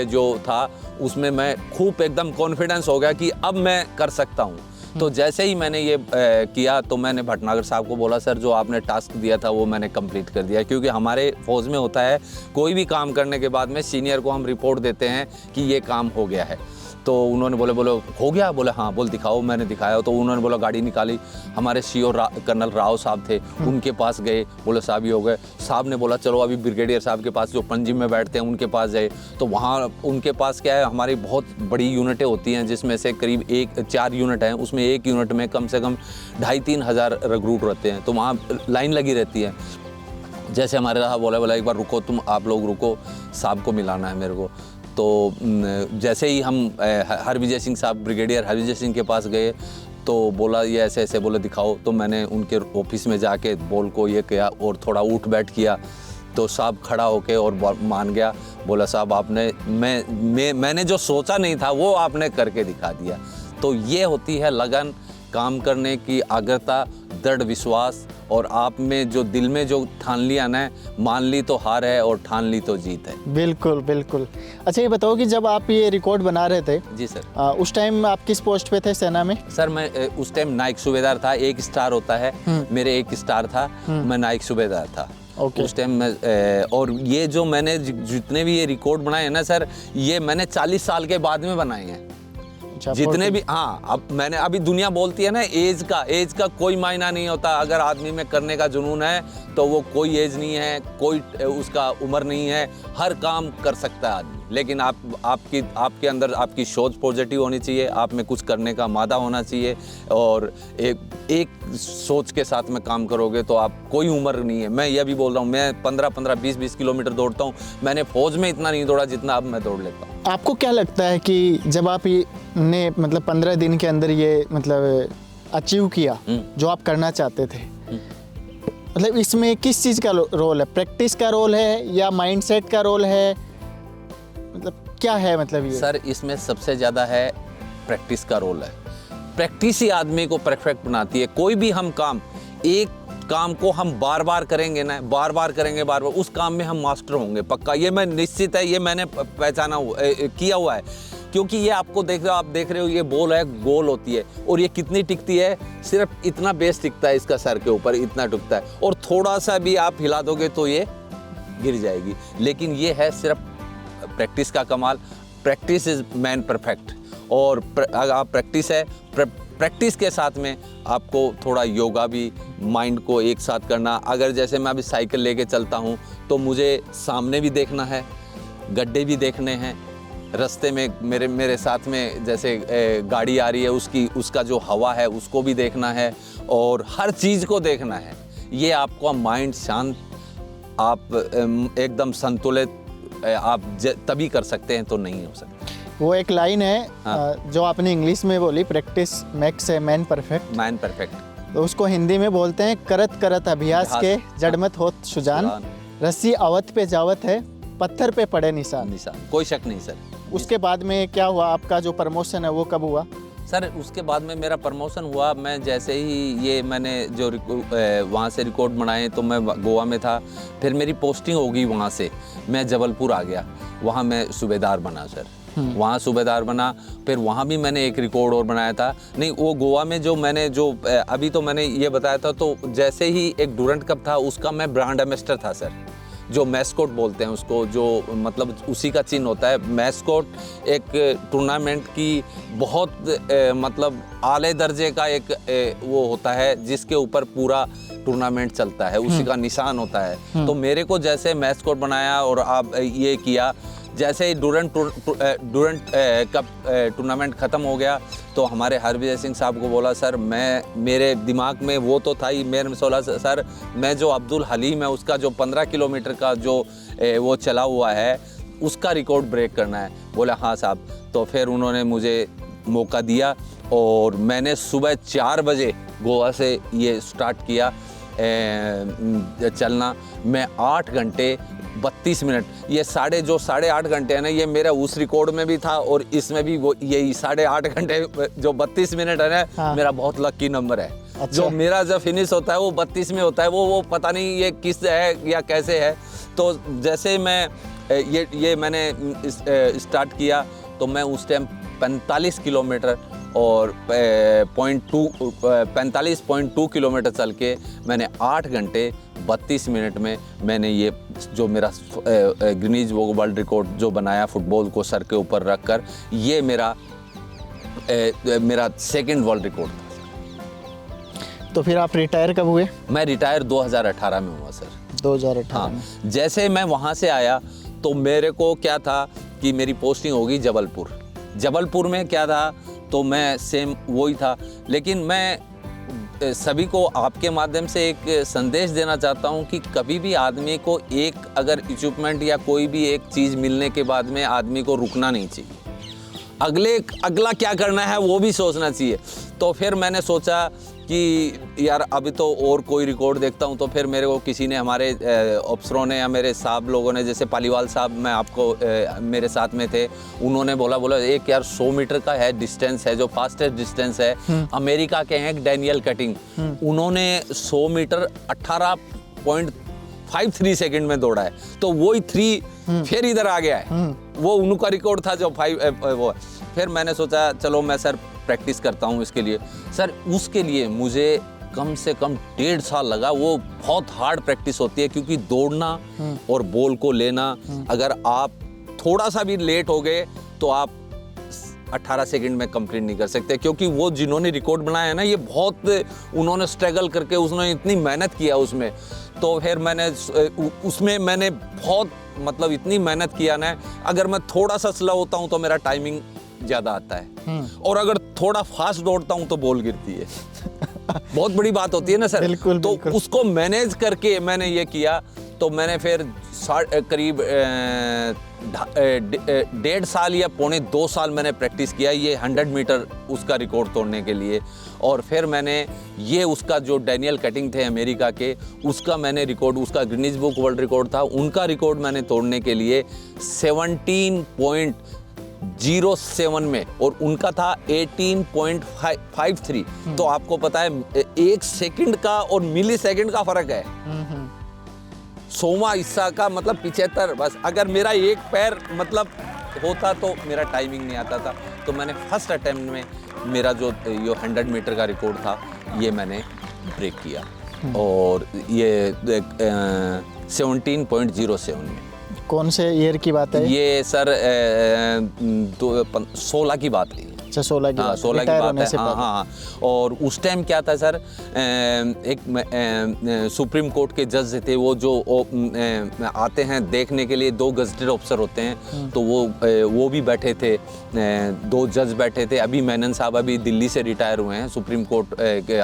Speaker 2: जो था, उसमें मैं खूब एकदम कॉन्फिडेंस हो गया कि अब मैं कर सकता हूँ। तो जैसे ही मैंने ये किया, तो मैंने भटनागर साहब को बोला, सर जो आपने टास्क दिया था वो मैंने कंप्लीट कर दिया, क्योंकि हमारे फौज में होता है, कोई भी काम करने के बाद में सीनियर को हम रिपोर्ट देते हैं कि ये काम हो गया है। तो उन्होंने बोले हो गया, बोले हाँ, बोल दिखाओ। मैंने दिखाया, तो उन्होंने बोला, गाड़ी निकाली, हमारे सीओ कर्नल राव साहब थे, उनके पास गए, बोले साहब ये हो गए। साहब ने बोला चलो अभी ब्रिगेडियर साहब के पास, जो पंजिम में बैठते हैं, उनके पास गए। तो वहाँ उनके पास क्या है, हमारी बहुत बड़ी यूनिटें होती हैं, जिसमें से करीब 4 यूनिट हैं, उसमें एक यूनिट में कम से कम 2,500-3 हज़ार रिक्रूट रहते हैं। तो वहाँ लाइन लगी रहती है। जैसे हमारे रहा, बोला एक बार रुको, आप लोग रुको, साहब को मिलाना है मेरे को। तो जैसे ही हम हरविजय सिंह साहब, ब्रिगेडियर हरविजय सिंह के पास गए, तो बोला ये ऐसे ऐसे, बोले दिखाओ। तो मैंने उनके ऑफिस में जाके बॉल को ये किया और थोड़ा उठ बैठ किया, तो साहब खड़ा होके और मान गया, बोला साहब आपने मैंने जो सोचा नहीं था वो आपने करके दिखा दिया। तो ये होती है लगन, काम करने की आग्रता, दृढ़ विश्वास, और आप में जो दिल में जो ठान लिया ना, मान ली तो हार है और ठान ली तो जीत है।
Speaker 4: बिल्कुल बिल्कुल। अच्छा ये बताओ कि जब आप ये रिकॉर्ड बना रहे थे,
Speaker 2: जी सर,
Speaker 4: उस टाइम आप किस पोस्ट पे थे सेना में?
Speaker 2: सर मैं उस टाइम नाइक सूबेदार था। 1 स्टार होता है, मेरे 1 स्टार था, मैं नाइक सूबेदार था उस टाइम में। और ये जो मैंने जितने भी ये रिकॉर्ड बनाए हैं ना सर, ये मैंने 40 साल के बाद में बनाए हैं। जितने भी, हाँ, अब मैंने, अभी दुनिया बोलती है ना एज का कोई मायना नहीं होता। अगर आदमी में करने का जुनून है तो वो कोई एज नहीं है, कोई उसका उम्र नहीं है, हर काम कर सकता है आदमी। लेकिन आपके अंदर आपकी सोच पॉजिटिव होनी चाहिए, आप में कुछ करने का मादा होना चाहिए, और एक सोच के साथ में काम करोगे तो आप, कोई उम्र नहीं है। मैं ये भी बोल रहा हूँ, मैं 15-15, 20-20 किलोमीटर दौड़ता हूँ। मैंने फौज में इतना नहीं दौड़ा जितना अब मैं दौड़ लेता हूँ।
Speaker 4: आपको क्या लगता है कि जब आप ने मतलब 15 दिन के अंदर ये मतलब अचीव किया जो आप करना चाहते थे, मतलब इसमें किस चीज़ का रोल है? प्रैक्टिस का रोल है या माइंडसेट का रोल है? मतलब क्या है मतलब ये? सर
Speaker 2: इसमें सबसे ज़्यादा है प्रैक्टिस का रोल है। प्रैक्टिस ही आदमी को परफेक्ट बनाती है। कोई भी हम काम, एक काम को हम बार बार करेंगे ना, बार बार करेंगे, बार बार, उस काम में हम मास्टर होंगे पक्का। ये मैं निश्चित है, ये मैंने पहचाना किया हुआ है। क्योंकि ये आपको आप देख रहे हो, ये बॉल है, गोल होती है, और ये कितनी टिकती है? सिर्फ इतना बेस टिकता है, इसका सर के ऊपर इतना टिकता है, और थोड़ा सा भी आप हिला दोगे तो ये गिर जाएगी। लेकिन ये है सिर्फ प्रैक्टिस का कमाल। Practice is man perfect. और अगर आप प्रैक्टिस के साथ में आपको थोड़ा योगा भी, माइंड को एक साथ करना। अगर जैसे मैं अभी साइकिल लेके चलता हूँ तो मुझे सामने भी देखना है, गड्ढे भी देखने हैं, रास्ते में मेरे साथ में जैसे गाड़ी आ रही है, उसका जो हवा है उसको भी देखना है, और हर चीज़ को देखना है। ये आपका माइंड शांत, आप एकदम संतुलित आप तभी कर सकते हैं, तो नहीं हो सकता।
Speaker 4: वो एक लाइन है,
Speaker 2: हाँ।
Speaker 4: जो आपने इंग्लिश में बोली, practice makes a man perfect.
Speaker 2: Man perfect,
Speaker 4: तो उसको हिंदी में बोलते हैं, करत करत अभ्यास के जड़मत होत सुजान, रस्सी अवत पे जावत है, पत्थर पे पड़े निशान।
Speaker 2: कोई शक नहीं सर।
Speaker 4: उसके बाद में क्या हुआ? आपका जो प्रमोशन है वो कब हुआ?
Speaker 2: सर उसके बाद में मेरा प्रमोशन हुआ। मैं जैसे ही ये मैंने जो वहाँ से रिकॉर्ड बनाए, तो मैं गोवा में था, फिर मेरी पोस्टिंग होगी, वहाँ से मैं जबलपुर आ गया, वहाँ मैं सूबेदार बना सर। वहाँ सूबेदार बना। फिर वहाँ भी मैंने एक रिकॉर्ड और बनाया था। नहीं, वो गोवा में जो मैंने अभी तो मैंने ये बताया था, तो जैसे ही एक डूरंट कप था उसका मैं ब्रांड एम्बेसडर था सर, जो मैस्कोट बोलते हैं उसको, जो मतलब उसी का चिन्ह होता है। मैस्कोट एक टूर्नामेंट की बहुत मतलब आले दर्जे का एक वो होता है जिसके ऊपर पूरा टूर्नामेंट चलता है, उसी का निशान होता है। तो मेरे को जैसे मैस्कोट बनाया और आप ये किया, जैसे ही डूरंट कप टूर्नामेंट ख़त्म हो गया तो हमारे हरविजय सिंह साहब को बोला, सर मेरे दिमाग में वो तो था ही, मेरे सोला सर मैं जो अब्दुल हलीम है उसका जो 15 किलोमीटर का जो वो चला हुआ है उसका रिकॉर्ड ब्रेक करना है। बोला हाँ साहब। तो फिर उन्होंने मुझे मौका दिया और मैंने सुबह 4 बजे गोवा से ये स्टार्ट किया चलना। मैं 8 घंटे 32 मिनट, ये साढ़े 8 घंटे है ना, ये मेरा उस रिकॉर्ड में भी था और इसमें भी वो यही 8.5 घंटे जो 32 मिनट है ना, हाँ। मेरा बहुत लकी नंबर है। अच्छा। जो मेरा जब फिनिश होता है वो 32 में होता है, वो पता नहीं ये किस है या कैसे है। तो जैसे मैं ये मैंने स्टार्ट किया तो मैं उस टाइम 45 किलोमीटर और 45.2 किलोमीटर चल के मैंने 8 घंटे 32 मिनट में मैंने ये जो मेरा गिनीज वर्ल्ड रिकॉर्ड जो बनाया फुटबॉल को सर के ऊपर रखकर, ये मेरा सेकंड वर्ल्ड रिकॉर्ड था।
Speaker 4: तो फिर आप रिटायर कब हुए?
Speaker 2: मैं रिटायर 2018 में हुआ सर।
Speaker 4: 2018
Speaker 2: हाँ।
Speaker 4: में।
Speaker 2: जैसे मैं वहाँ से आया तो मेरे को क्या था कि मेरी पोस्टिंग होगी जबलपुर में क्या था, तो मैं सेम वही था। लेकिन मैं सभी को आपके माध्यम से एक संदेश देना चाहता हूं कि कभी भी आदमी को एक अगर इक्विपमेंट या कोई भी एक चीज़ मिलने के बाद में आदमी को रुकना नहीं चाहिए, अगला क्या करना है वो भी सोचना चाहिए। तो फिर मैंने सोचा कि यार अभी तो और कोई रिकॉर्ड देखता हूँ। तो फिर मेरे को किसी ने, हमारे अफसरों ने या मेरे साहब लोगों ने, जैसे पालीवाल साहब मैं आपको मेरे साथ में थे, उन्होंने बोला एक यार 100 मीटर का है डिस्टेंस है जो फास्टेस्ट डिस्टेंस है, अमेरिका के हैं डैनियल कटिंग, उन्होंने 100 मीटर 18.53 सेकंड में दौड़ा है। तो वही 3 फिर इधर आ गया है, वो उनका रिकॉर्ड था जो 5 वो। फिर मैंने सोचा चलो मैं सर प्रैक्टिस करता हूँ इसके लिए। सर उसके लिए मुझे कम से कम 1.5 साल लगा। वो बहुत हार्ड प्रैक्टिस होती है क्योंकि दौड़ना और बॉल को लेना, अगर आप थोड़ा सा भी लेट हो गए तो आप 18 सेकंड में कंप्लीट नहीं कर सकते, क्योंकि वो जिन्होंने रिकॉर्ड बनाया है ना, ये बहुत उन्होंने स्ट्रगल करके उन्होंने इतनी मेहनत किया उसमें। तो फिर मैंने उसमें मैंने बहुत मतलब इतनी मेहनत किया ना, अगर मैं थोड़ा सा स्लो होता हूँ तो मेरा टाइमिंग ज़्यादा आता है और अगर थोड़ा फास्ट दौड़ता हूँ तो बॉल गिरती है। बहुत बड़ी बात होती है ना सर।
Speaker 4: बिल्कुल,
Speaker 2: तो
Speaker 4: बिल्कुल।
Speaker 2: उसको मैनेज करके मैंने ये किया। तो मैंने फिर करीब 1.5 साल या 1.25 साल मैंने प्रैक्टिस किया ये 100 मीटर उसका रिकॉर्ड तोड़ने के लिए। और फिर मैंने ये उसका जो डैनियल कटिंग थे अमेरिका के, उसका मैंने रिकॉर्ड, उसका गिनीज बुक वर्ल्ड रिकॉर्ड था, उनका रिकॉर्ड मैंने तोड़ने के लिए 17.07 में, और उनका था 18.53। तो आपको पता है 1 सेकंड का और मिली सेकंड का फर्क है। 100वां हिस्सा का मतलब 75। बस अगर मेरा एक पैर मतलब होता तो मेरा टाइमिंग नहीं आता था। तो मैंने फर्स्ट अटेम्प्ट में मेरा जो 100 मीटर का रिकॉर्ड था ये मैंने ब्रेक किया और ये 17.07 में।
Speaker 4: कौन से ईयर की बात है
Speaker 2: ये सर 16 की बात है।
Speaker 4: अच्छा 16 की बात,
Speaker 2: 16 की बात है। हाँ। और उस टाइम क्या था सर, एक सुप्रीम कोर्ट के जज थे, वो जो आते हैं देखने के लिए 2 गजेटेड ऑफिसर होते हैं, तो वो भी बैठे थे, 2 जज बैठे थे। अभी मेनन साहब अभी दिल्ली से रिटायर हुए हैं, सुप्रीम कोर्ट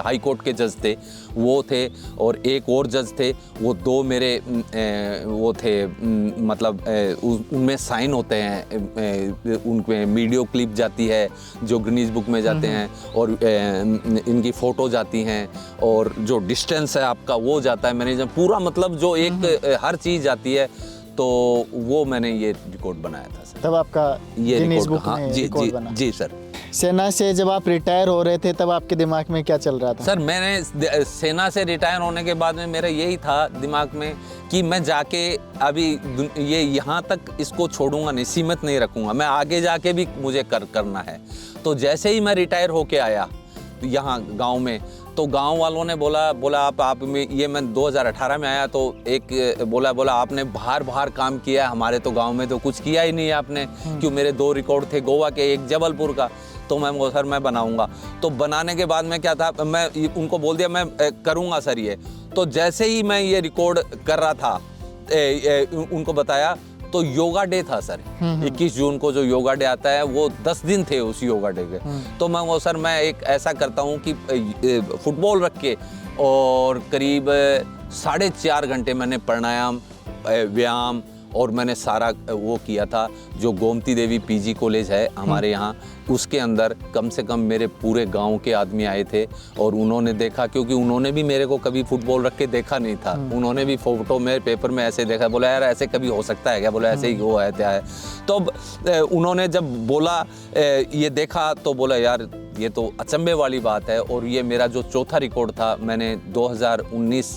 Speaker 2: हाई कोर्ट के जज थे वो थे, और एक और जज थे, वो 2 मेरे वो थे, मतलब उनमें साइन होते हैं, उनमें वीडियो क्लिप जाती है जो गिनीज बुक में जाते हैं, और इनकी फ़ोटो जाती हैं, और जो डिस्टेंस है आपका वो जाता है मैंने पूरा, मतलब जो एक हर चीज़ जाती है। तो वो मैंने ये रिकॉर्ड बनाया था सर।
Speaker 4: तब आपका
Speaker 2: ये
Speaker 4: गिनीज बुक
Speaker 2: हाँ,
Speaker 4: में रिकॉर्ड बना।
Speaker 2: जी सर।
Speaker 4: सेना से जब आप रिटायर हो रहे थे तब आपके दिमाग में क्या चल रहा था?
Speaker 2: सर मैंने सेना से रिटायर होने के बाद में मेरा यही था दिमाग में कि मैं जाके अभी ये यहाँ तक इसको छोड़ूंगा नहीं, सीमित नहीं रखूँगा, मैं आगे जाके भी मुझे करना है। तो जैसे ही मैं रिटायर होके आया यहाँ गांव में, तो गांव वालों ने बोला आप में ये, मैं 2018 में आया तो एक बोला आपने बाहर काम किया है, हमारे तो गांव में तो कुछ किया ही नहीं है आपने। क्यों, मेरे 2 रिकॉर्ड थे, गोवा के, एक जबलपुर का। तो मैं वो सर मैं बनाऊंगा। तो बनाने के बाद में क्या था, मैं उनको बोल दिया मैं करूंगा सर ये। तो जैसे ही मैं ये रिकॉर्ड कर रहा था, उनको बताया, तो योगा डे था सर, 21 जून को जो योगा डे आता है, वो 10 दिन थे उस योगा डे के। तो मैं वो सर मैं एक ऐसा करता हूँ कि फुटबॉल रख के और करीब 4.5 घंटे मैंने प्राणायाम, व्यायाम और मैंने सारा वो किया था। जो गोमती देवी पीजी कॉलेज है हमारे यहाँ, उसके अंदर कम से कम मेरे पूरे गांव के आदमी आए थे और उन्होंने देखा, क्योंकि उन्होंने भी मेरे को कभी फुटबॉल रख के देखा नहीं था। उन्होंने भी फोटो में पेपर में ऐसे देखा, बोला यार ऐसे कभी हो सकता है क्या, बोला ऐसे ही वो है क्या है। तो उन्होंने जब बोला ये देखा तो बोला यार ये तो अचंभे वाली बात है। और ये मेरा जो चौथा रिकॉर्ड था, मैंने 2019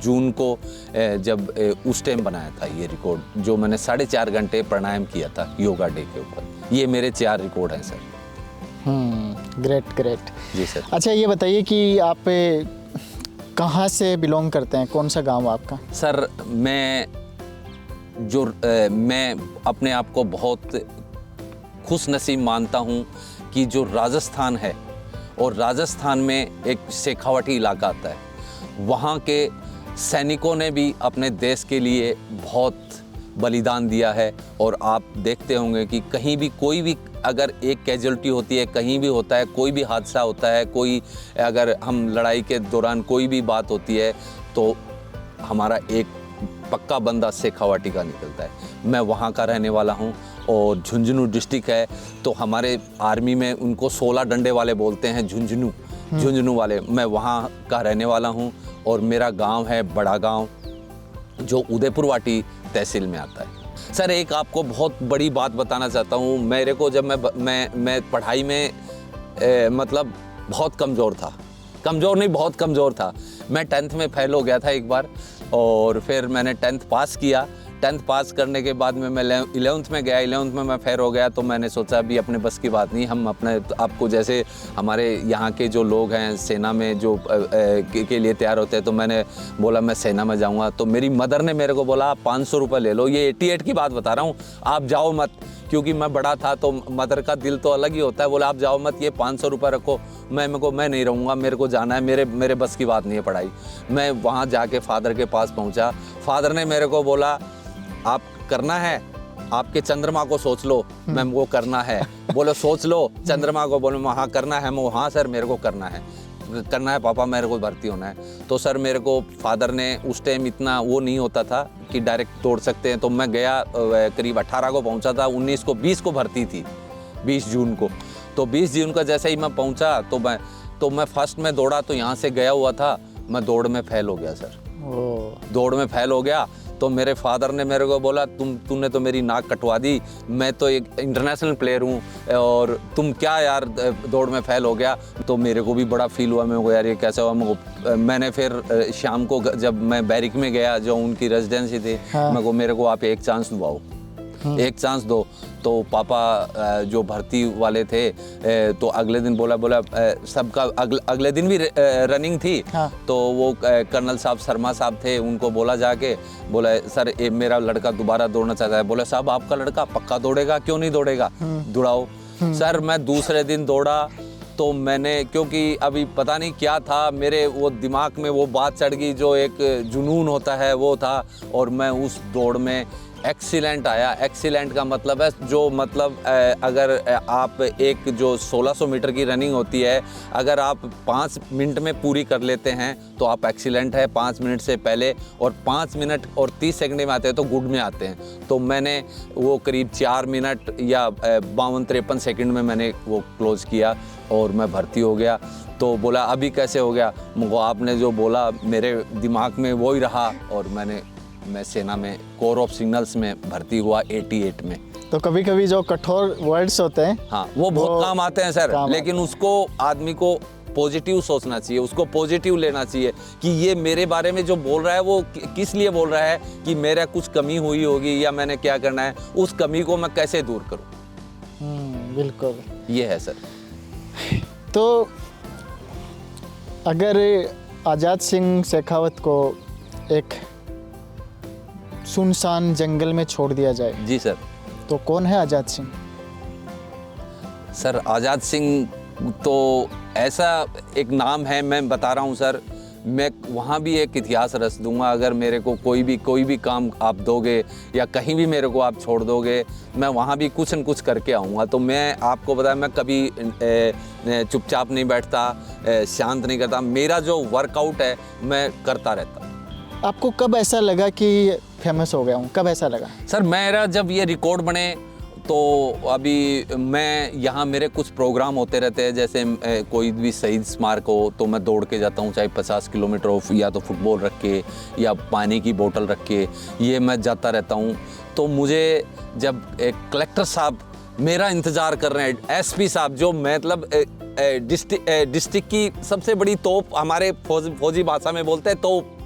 Speaker 2: जून को जब उस टाइम बनाया था ये रिकॉर्ड, जो मैंने 4.5 घंटे प्राणायाम किया था योगा डे के ऊपर। ये मेरे 4 रिकॉर्ड हैं सर।
Speaker 4: ग्रेट
Speaker 2: जी सर।
Speaker 4: अच्छा ये बताइए कि आप कहाँ से बिलोंग करते हैं, कौन सा गांव आपका?
Speaker 2: सर मैं अपने आप को बहुत खुश नसीब मानता हूँ कि जो राजस्थान है, और राजस्थान में एक शेखावटी इलाका आता है, वहाँ के सैनिकों ने भी अपने देश के लिए बहुत बलिदान दिया है। और आप देखते होंगे कि कहीं भी कोई भी अगर एक कैजुअलिटी होती है, कहीं भी होता है, कोई भी हादसा होता है, कोई अगर हम लड़ाई के दौरान कोई भी बात होती है, तो हमारा एक पक्का बंदा शेखावाटी का निकलता है। मैं वहाँ का रहने वाला हूँ और झुंझुनू डिस्ट्रिक्ट है, तो हमारे आर्मी में उनको 16 डंडे वाले बोलते हैं, झुंझुनू वाले। मैं वहाँ का रहने वाला हूँ और मेरा गांव है बड़ा गांव, जो उदयपुरवाटी तहसील में आता है। सर एक आपको बहुत बड़ी बात बताना चाहता हूँ। मेरे को जब मैं पढ़ाई में मतलब बहुत कमज़ोर था, बहुत कमज़ोर था। मैं 10th में फेल हो गया था एक बार, और फिर मैंने 10th पास किया। 10th पास करने के बाद में मैं 11th में गया, 11th में मैं फेल हो गया। तो मैंने सोचा अभी अपने बस की बात नहीं, हम अपने आपको जैसे हमारे यहाँ के जो लोग हैं सेना में जो के लिए तैयार होते हैं, तो मैंने बोला मैं सेना में जाऊँगा। तो मेरी मदर ने मेरे को बोला आप 500 रुपये ले लो, ये 88 की बात बता रहा हूँ, आप जाओ मत, क्योंकि मैं बड़ा था तो मदर का दिल तो अलग ही होता है। बोला आप जाओ मत, ये 500 रुपये रखो, मैं नहीं रहूँगा, मेरे को जाना है, मेरे बस की बात नहीं है पढ़ाई। मैं वहाँ जाके फादर के पास पहुँचा। फादर ने मेरे को बोला आप करना है, आपके चंद्रमा को सोच लो। मैं वो करना है, बोलो सोच लो चंद्रमा को, बोलो वहाँ करना है। मैं हाँ सर मेरे को करना है पापा, मेरे को भर्ती होना है। तो सर मेरे को फादर ने उस टाइम इतना वो नहीं होता था कि डायरेक्ट तोड़ सकते हैं। तो मैं गया, करीब 18 को पहुंचा था, 20 को भर्ती थी, 20 जून को। तो 20 जून का जैसे ही मैं पहुंचा तो मैं फर्स्ट में दौड़ा, तो यहाँ से गया हुआ था, मैं दौड़ में फेल हो गया सर। दौड़ में फेल हो गया। तो मेरे फादर ने मेरे को बोला तूने तो मेरी नाक कटवा दी, मैं तो एक इंटरनेशनल प्लेयर हूँ और तुम क्या यार दौड़ में फेल हो गया। तो मेरे को भी बड़ा फील हुआ, मेरे को यार ये कैसा हुआ। मैंने फिर शाम को जब मैं बैरिक में गया, जो उनकी रेजिडेंसी थी, मेरे को आप एक चांस दो, एक चांस दो। तो पापा जो भर्ती वाले थे, तो अगले दिन बोला सबका अगले दिन भी रनिंग थी। तो वो कर्नल साहब शर्मा साहब थे, उनको बोला जाके, बोला सर ये मेरा लड़का दोबारा दौड़ना चाहता है। बोला साहब आपका लड़का पक्का दौड़ेगा, क्यों नहीं दौड़ेगा, दौड़ाओ। सर मैं दूसरे दिन दौड़ा, तो मैंने, क्योंकि अभी पता नहीं क्या था मेरे वो दिमाग में वो बात चढ़ गई, जो एक जुनून होता है वो था, और मैं उस दौड़ में एक्सीलेंट आया। एक्सीलेंट का मतलब है जो मतलब अगर आप एक जो 1600 मीटर की रनिंग होती है, अगर आप 5 मिनट में पूरी कर लेते हैं तो आप एक्सीलेंट है 5 मिनट से पहले, और 5 मिनट और 30 सेकंड में आते हैं तो गुड में आते हैं। तो मैंने वो करीब 4 मिनट या 52-53 सेकंड में मैंने वो क्लोज किया और मैं भर्ती हो गया। तो बोला अभी कैसे हो गया, मुझको आपने जो बोला मेरे दिमाग में वो ही रहा, और मैं सेना में कोर ऑफ सिग्नल्स में भर्ती हुआ 88 में।
Speaker 4: तो कभी कभी जो कठोर वर्ड्स होते हैं,
Speaker 2: हाँ वो बहुत काम आते हैं सर, लेकिन उसको आदमी को पॉजिटिव सोचना चाहिए, उसको पॉजिटिव लेना चाहिए कि ये मेरे बारे में जो बोल रहा है वो किस लिए बोल रहा है, कि मेरा कुछ कमी हुई होगी या मैंने क्या करना है, उस कमी को मैं कैसे दूर करूं।
Speaker 4: बिल्कुल,
Speaker 2: ये है सर।
Speaker 4: तो अगर आज़ाद सिंह शेखावत को एक सुनसान जंगल में छोड़ दिया जाए,
Speaker 2: जी सर।
Speaker 4: तो कौन है आज़ाद सिंह?
Speaker 2: सर आज़ाद सिंह तो ऐसा एक नाम है, मैं बता रहा हूँ सर, मैं वहाँ भी एक इतिहास रच दूंगा। अगर मेरे को कोई भी काम आप दोगे या कहीं भी मेरे को आप छोड़ दोगे, मैं वहाँ भी कुछ न कुछ करके आऊँगा। तो मैं आपको बताया, मैं कभी चुपचाप नहीं बैठता, शांत नहीं करता, मेरा जो वर्कआउट है मैं करता रहता।
Speaker 4: आपको कब ऐसा लगा कि फेमस हो गया हूँ, कब ऐसा लगा?
Speaker 2: सर मेरा जब ये रिकॉर्ड बने तो अभी मैं यहाँ मेरे कुछ प्रोग्राम होते रहते हैं, जैसे कोई भी शहीद स्मारक हो तो मैं दौड़ के जाता हूँ, चाहे 50 किलोमीटर हो, या तो फुटबॉल रख के या पानी की बोतल रख के, ये मैं जाता रहता हूँ। तो मुझे जब एक कलेक्टर साहब मेरा इंतज़ार कर रहे हैं, एसपी साहब जो मतलब डिस्ट्रिक्ट की सबसे बड़ी तोप, हमारे फौजी भाषा में बोलते हैं तोप,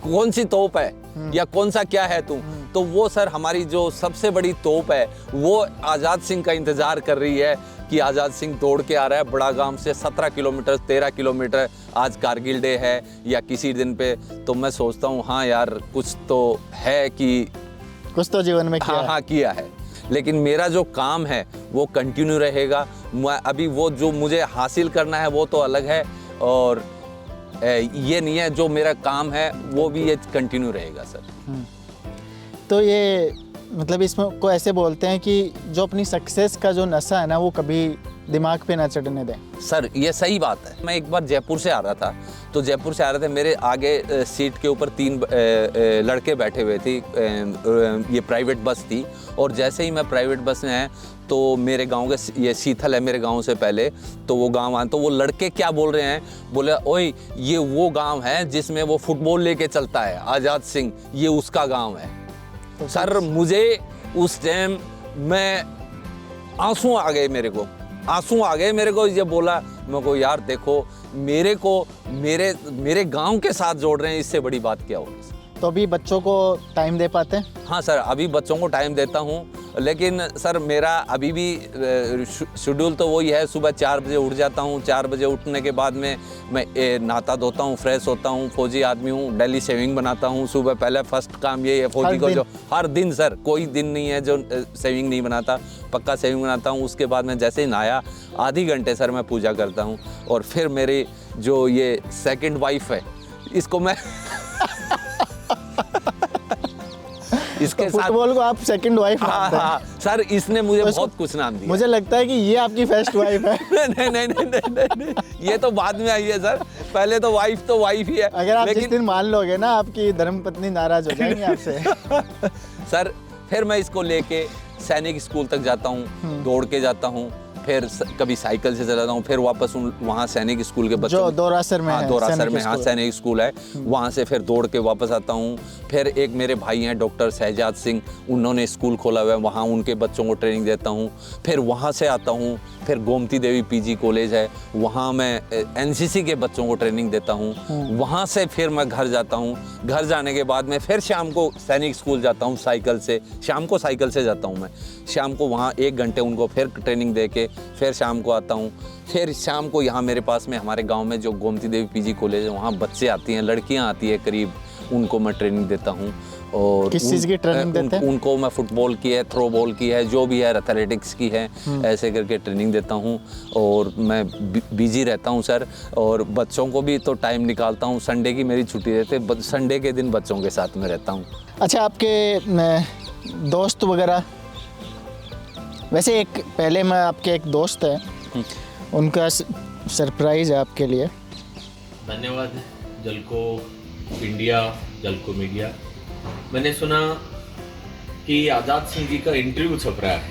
Speaker 2: कौन सी तोप है या कौन सा क्या है तू, तो वो सर हमारी जो सबसे बड़ी तोप है वो आज़ाद सिंह का इंतज़ार कर रही है कि आज़ाद सिंह दौड़ के आ रहा है बड़ा गांव से 17 किलोमीटर 13 किलोमीटर, आज कारगिल डे है या किसी दिन पे। तो मैं सोचता हूँ हाँ यार कुछ तो है, कि
Speaker 4: कुछ तो जीवन में किया।
Speaker 2: हाँ किया है, लेकिन मेरा जो काम है वो कंटिन्यू रहेगा। मैं अभी वो जो मुझे हासिल करना है वो तो अलग है, और ये नहीं है जो मेरा काम है वो भी ये कंटिन्यू रहेगा सर।
Speaker 4: तो ये मतलब इसमें को ऐसे बोलते हैं कि जो अपनी सक्सेस का जो नशा है ना वो कभी दिमाग पे ना चढ़ने दें।
Speaker 2: सर ये सही बात है। मैं एक बार जयपुर से आ रहा था, तो जयपुर से आ रहे थे, मेरे आगे सीट के ऊपर 3 लड़के बैठे हुए थे, ये प्राइवेट बस थी, और जैसे ही मैं प्राइवेट बस में आया तो मेरे गांव के, ये सीथल है मेरे गांव से पहले, तो वो गांव आए, तो वो लड़के क्या बोल रहे हैं, बोले ओए ये वो गांव है जिसमें वो फुटबॉल लेके चलता है आज़ाद सिंह, ये उसका गांव है। तो सर मुझे उस टाइम मैं आंसू आ गए मेरे को ये बोला, मैं को यार देखो मेरे को मेरे गांव के साथ जोड़ रहे हैं, इससे बड़ी बात क्या होगी।
Speaker 4: तो अभी बच्चों को टाइम दे पाते हैं?
Speaker 2: हाँ सर अभी बच्चों को टाइम देता हूँ, लेकिन सर मेरा अभी भी शेड्यूल तो वही है, सुबह 4 बजे उठ जाता हूँ। 4 बजे उठने के बाद में मैं नहाता धोता हूँ, फ्रेश होता हूँ, फौजी आदमी हूँ, डेली शेविंग बनाता हूँ सुबह। पहले फर्स्ट काम यही है फौजी को, जो हर दिन सर कोई दिन नहीं है जो शेविंग नहीं बनाता, पक्का शेविंग बनाता हूँ। उसके बाद में जैसे ही नहाया आधी घंटे सर मैं पूजा करता हूँ, और फिर मेरी जो ये सेकंड वाइफ है इसको मैं इसके
Speaker 4: तो फुटबॉल को आप सेकंड वाइफ मानते हैं?
Speaker 2: हाँ सर इसने मुझे बहुत कुछ नाम दिया।
Speaker 4: मुझे लगता है कि ये आपकी फर्स्ट वाइफ है।
Speaker 2: नहीं, ये तो बाद में आई है सर, पहले तो वाइफ ही है।
Speaker 4: अगर आप जिस दिन मान लोगे ना आपकी धर्मपत्नी नाराज हो जाएंगी आपसे।
Speaker 2: सर फिर मैं इसको लेके सैनिक स्कूल तक जाता हूँ, दौड़ के जाता हूँ, फिर कभी साइकिल से चलाता हूँ, फिर वापस वहाँ सैनिक स्कूल के बच्चों,
Speaker 4: जो दौरासर में,
Speaker 2: दौरासर में हाँ सैनिक स्कूल है, वहाँ से फिर दौड़ के वापस आता हूँ। फिर एक मेरे भाई हैं डॉक्टर शहजाद सिंह, उन्होंने स्कूल खोला हुआ है, वहाँ उनके बच्चों को ट्रेनिंग देता हूँ। फिर वहाँ से आता हूँ, फिर गोमती देवी पीजी कॉलेज है, वहाँ मैं एनसीसी के बच्चों को ट्रेनिंग देता हूँ। वहाँ से फिर मैं घर जाता हूँ, घर जाने के बाद में फिर शाम को सैनिक स्कूल जाता हूँ साइकिल से, शाम को साइकिल से जाता हूँ मैं, शाम को वहाँ 1 घंटे उनको फिर ट्रेनिंग दे के फिर शाम को आता हूँ। फिर शाम को यहाँ मेरे पास में हमारे गांव में जो गोमती देवी पीजी कॉलेज है, वहाँ बच्चे आती हैं, लड़कियाँ आती है करीब, उनको मैं ट्रेनिंग देता हूँ। और
Speaker 4: किस चीज़ की ट्रेनिंग देते हैं?
Speaker 2: उनको मैं फुटबॉल की है, थ्रो बॉल की है, जो भी है, एथलेटिक्स की है, ऐसे करके ट्रेनिंग देता हूँ। और मैं बिजी रहता हूँ सर, और बच्चों को भी तो टाइम निकालता हूँ। संडे की मेरी छुट्टी रहती है, संडे के दिन बच्चों के साथ में रहता हूँ।
Speaker 4: अच्छा आपके दोस्त वगैरह, वैसे एक पहले मैं आपके एक दोस्त है, उनका सरप्राइज़ है आपके लिए।
Speaker 7: धन्यवाद जलको इंडिया, जलको मीडिया। मैंने सुना कि आज़ाद सिंह जी का इंटरव्यू छप रहा है,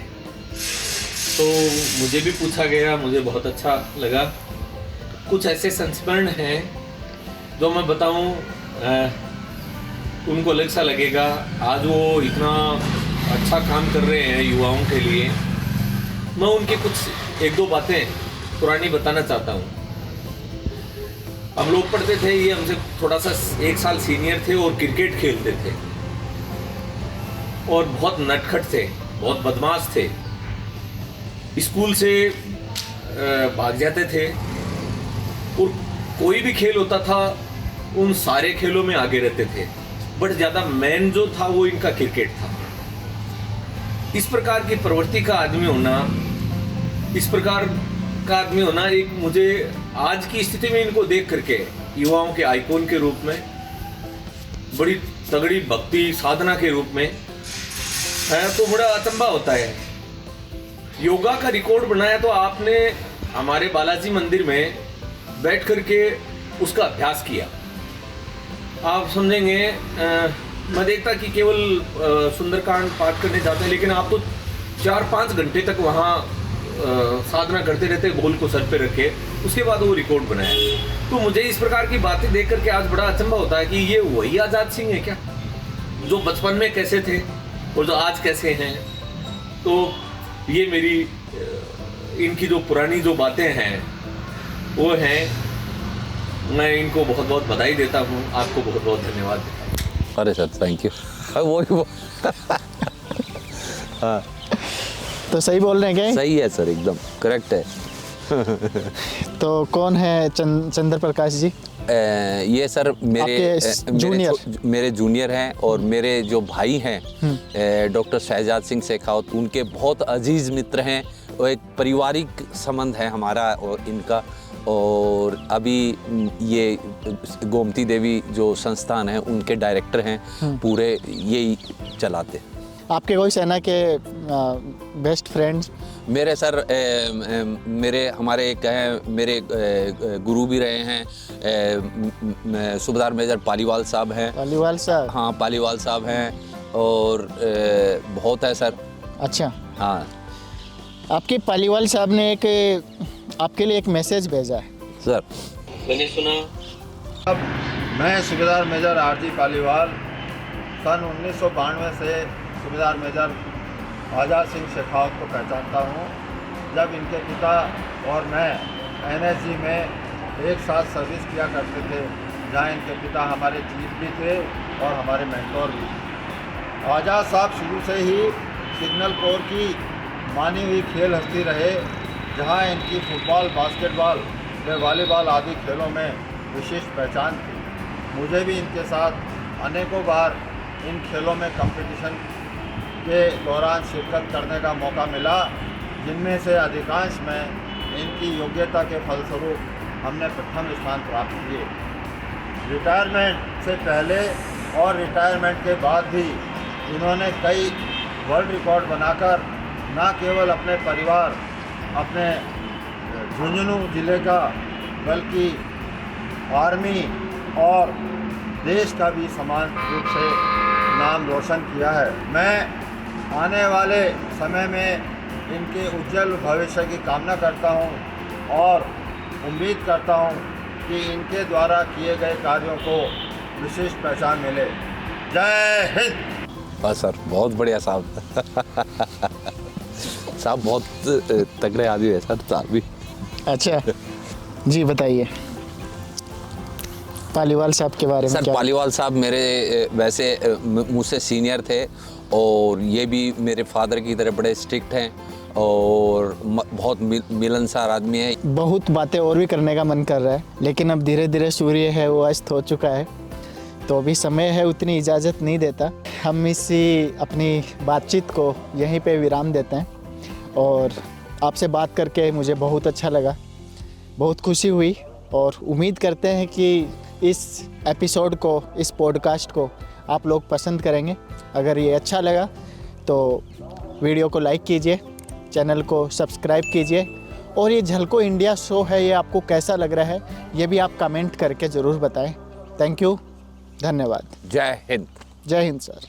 Speaker 7: तो मुझे भी पूछा गया, मुझे बहुत अच्छा लगा। कुछ ऐसे संस्मरण हैं जो मैं बताऊं, उनको अलग सा लगेगा। आज वो इतना अच्छा काम कर रहे हैं युवाओं के लिए। मैं उनके कुछ 1-2 बातें पुरानी बताना चाहता हूँ। हम लोग पढ़ते थे, ये हमसे थोड़ा सा 1 साल सीनियर थे और क्रिकेट खेलते थे और बहुत नटखट थे, बहुत बदमाश थे। स्कूल से भाग जाते थे और कोई भी खेल होता था उन सारे खेलों में आगे रहते थे, बट ज़्यादा मेन जो था वो इनका क्रिकेट था। इस प्रकार की प्रवृत्ति का आदमी होना, इस प्रकार का आदमी होना एक मुझे आज की स्थिति में इनको देख करके युवाओं के आइकॉन के रूप में, बड़ी तगड़ी भक्ति साधना के रूप में है, तो बड़ा अचंभा होता है। योगा का रिकॉर्ड बनाया तो आपने हमारे बालाजी मंदिर में बैठ करके उसका अभ्यास किया। आप समझेंगे मैं देखता कि केवल सुंदरकांड पाठ करने जाते हैं, लेकिन आप तो 4-5 घंटे तक वहाँ साधना करते रहते, बोल को सर पे रखे, उसके बाद वो रिकॉर्ड बनाया। तो मुझे इस प्रकार की बातें देख करके आज बड़ा अचंभा होता है कि ये वही आज़ाद सिंह है क्या, जो बचपन में कैसे थे और जो आज कैसे हैं। तो ये मेरी इनकी जो पुरानी जो बातें हैं वो हैं। मैं इनको बहुत बहुत बधाई देता हूँ, आपको बहुत बहुत धन्यवाद देता हूँ।
Speaker 2: अरे सर थैंक यू। वो हाँ
Speaker 4: तो सही बोल रहे हैं क्या?
Speaker 2: सही है सर, एकदम करेक्ट है।
Speaker 4: तो कौन है चंद्र प्रकाश जी?
Speaker 2: ये सर मेरे जूनियर हैं और मेरे जो भाई हैं डॉक्टर शहजाद सिंह शेखावत, उनके बहुत अजीज़ मित्र हैं। वो एक पारिवारिक संबंध है हमारा और इनका। और अभी ये गोमती देवी जो संस्थान है उनके डायरेक्टर हैं, पूरे यही चलाते।
Speaker 4: आपके कोई सेना के बेस्ट फ्रेंड्स?
Speaker 2: मेरे सर हमारे एक हैं, मेरे गुरु भी रहे हैं, सूबेदार मेजर पालीवाल साहब हैं।
Speaker 4: पालीवाल साहब?
Speaker 2: हाँ पालीवाल साहब हैं और बहुत है सर।
Speaker 4: अच्छा
Speaker 2: हाँ।
Speaker 4: आपके पालीवाल साहब ने आपके लिए एक मैसेज भेजा है
Speaker 2: सर।
Speaker 7: मैंने सुना।
Speaker 8: अब मैं सूबेदार मेजर आरजी पालीवाल सन 1992 से सूबेदार मेजर आज़ाद सिंह शेखावत को पहचानता हूँ। जब इनके पिता और मैं NSG में एक साथ सर्विस किया करते थे, जहाँ इनके पिता हमारे चीफ भी थे और हमारे मेंटोर भी। आज़ाद साहब शुरू से ही सिग्नल कोर की मानी हुई खेल हस्ती रहे, जहाँ इनकी फुटबॉल, बास्केटबॉल व वॉलीबॉल आदि खेलों में विशिष्ट पहचान थी। मुझे भी इनके साथ अनेकों बार इन खेलों में कंपटीशन के दौरान शिरकत करने का मौका मिला, जिनमें से अधिकांश में इनकी योग्यता के फलस्वरूप हमने प्रथम स्थान प्राप्त किए। रिटायरमेंट से पहले और रिटायरमेंट के बाद भी इन्होंने कई वर्ल्ड रिकॉर्ड बनाकर न केवल अपने परिवार, अपने झुंझुनू ज़िले का, बल्कि आर्मी और देश का भी समान रूप से नाम रोशन किया है। मैं आने वाले समय में इनके उज्जवल भविष्य की कामना करता हूं और उम्मीद करता हूं कि इनके द्वारा किए गए कार्यों को विशिष्ट पहचान मिले। जय हिंद।
Speaker 2: बस सर, बहुत बढ़िया साहब। साहब बहुत तगड़े आदमी है सर साहब भी।
Speaker 4: अच्छा जी, बताइए पालीवाल साहब के बारे में।
Speaker 2: सर पालीवाल साहब मेरे वैसे मुझसे सीनियर थे और ये भी मेरे फादर की तरह बड़े स्ट्रिक्ट हैं और बहुत मिलनसार आदमी है।
Speaker 4: बहुत बातें और भी करने का मन कर रहा है, लेकिन अब धीरे धीरे सूर्य है वो अस्त हो चुका है, तो अभी समय है उतनी इजाज़त नहीं देता। हम इसी अपनी बातचीत को यहीं पे विराम देते हैं और आपसे बात करके मुझे बहुत अच्छा लगा, बहुत खुशी हुई और उम्मीद करते हैं कि इस एपिसोड को, इस पॉडकास्ट को आप लोग पसंद करेंगे। अगर ये अच्छा लगा तो वीडियो को लाइक कीजिए, चैनल को सब्सक्राइब कीजिए और ये झलको इंडिया शो है, ये आपको कैसा लग रहा है ये भी आप कमेंट करके ज़रूर बताएं। थैंक यू, धन्यवाद।
Speaker 2: जय हिंद।
Speaker 4: जय हिंद सर।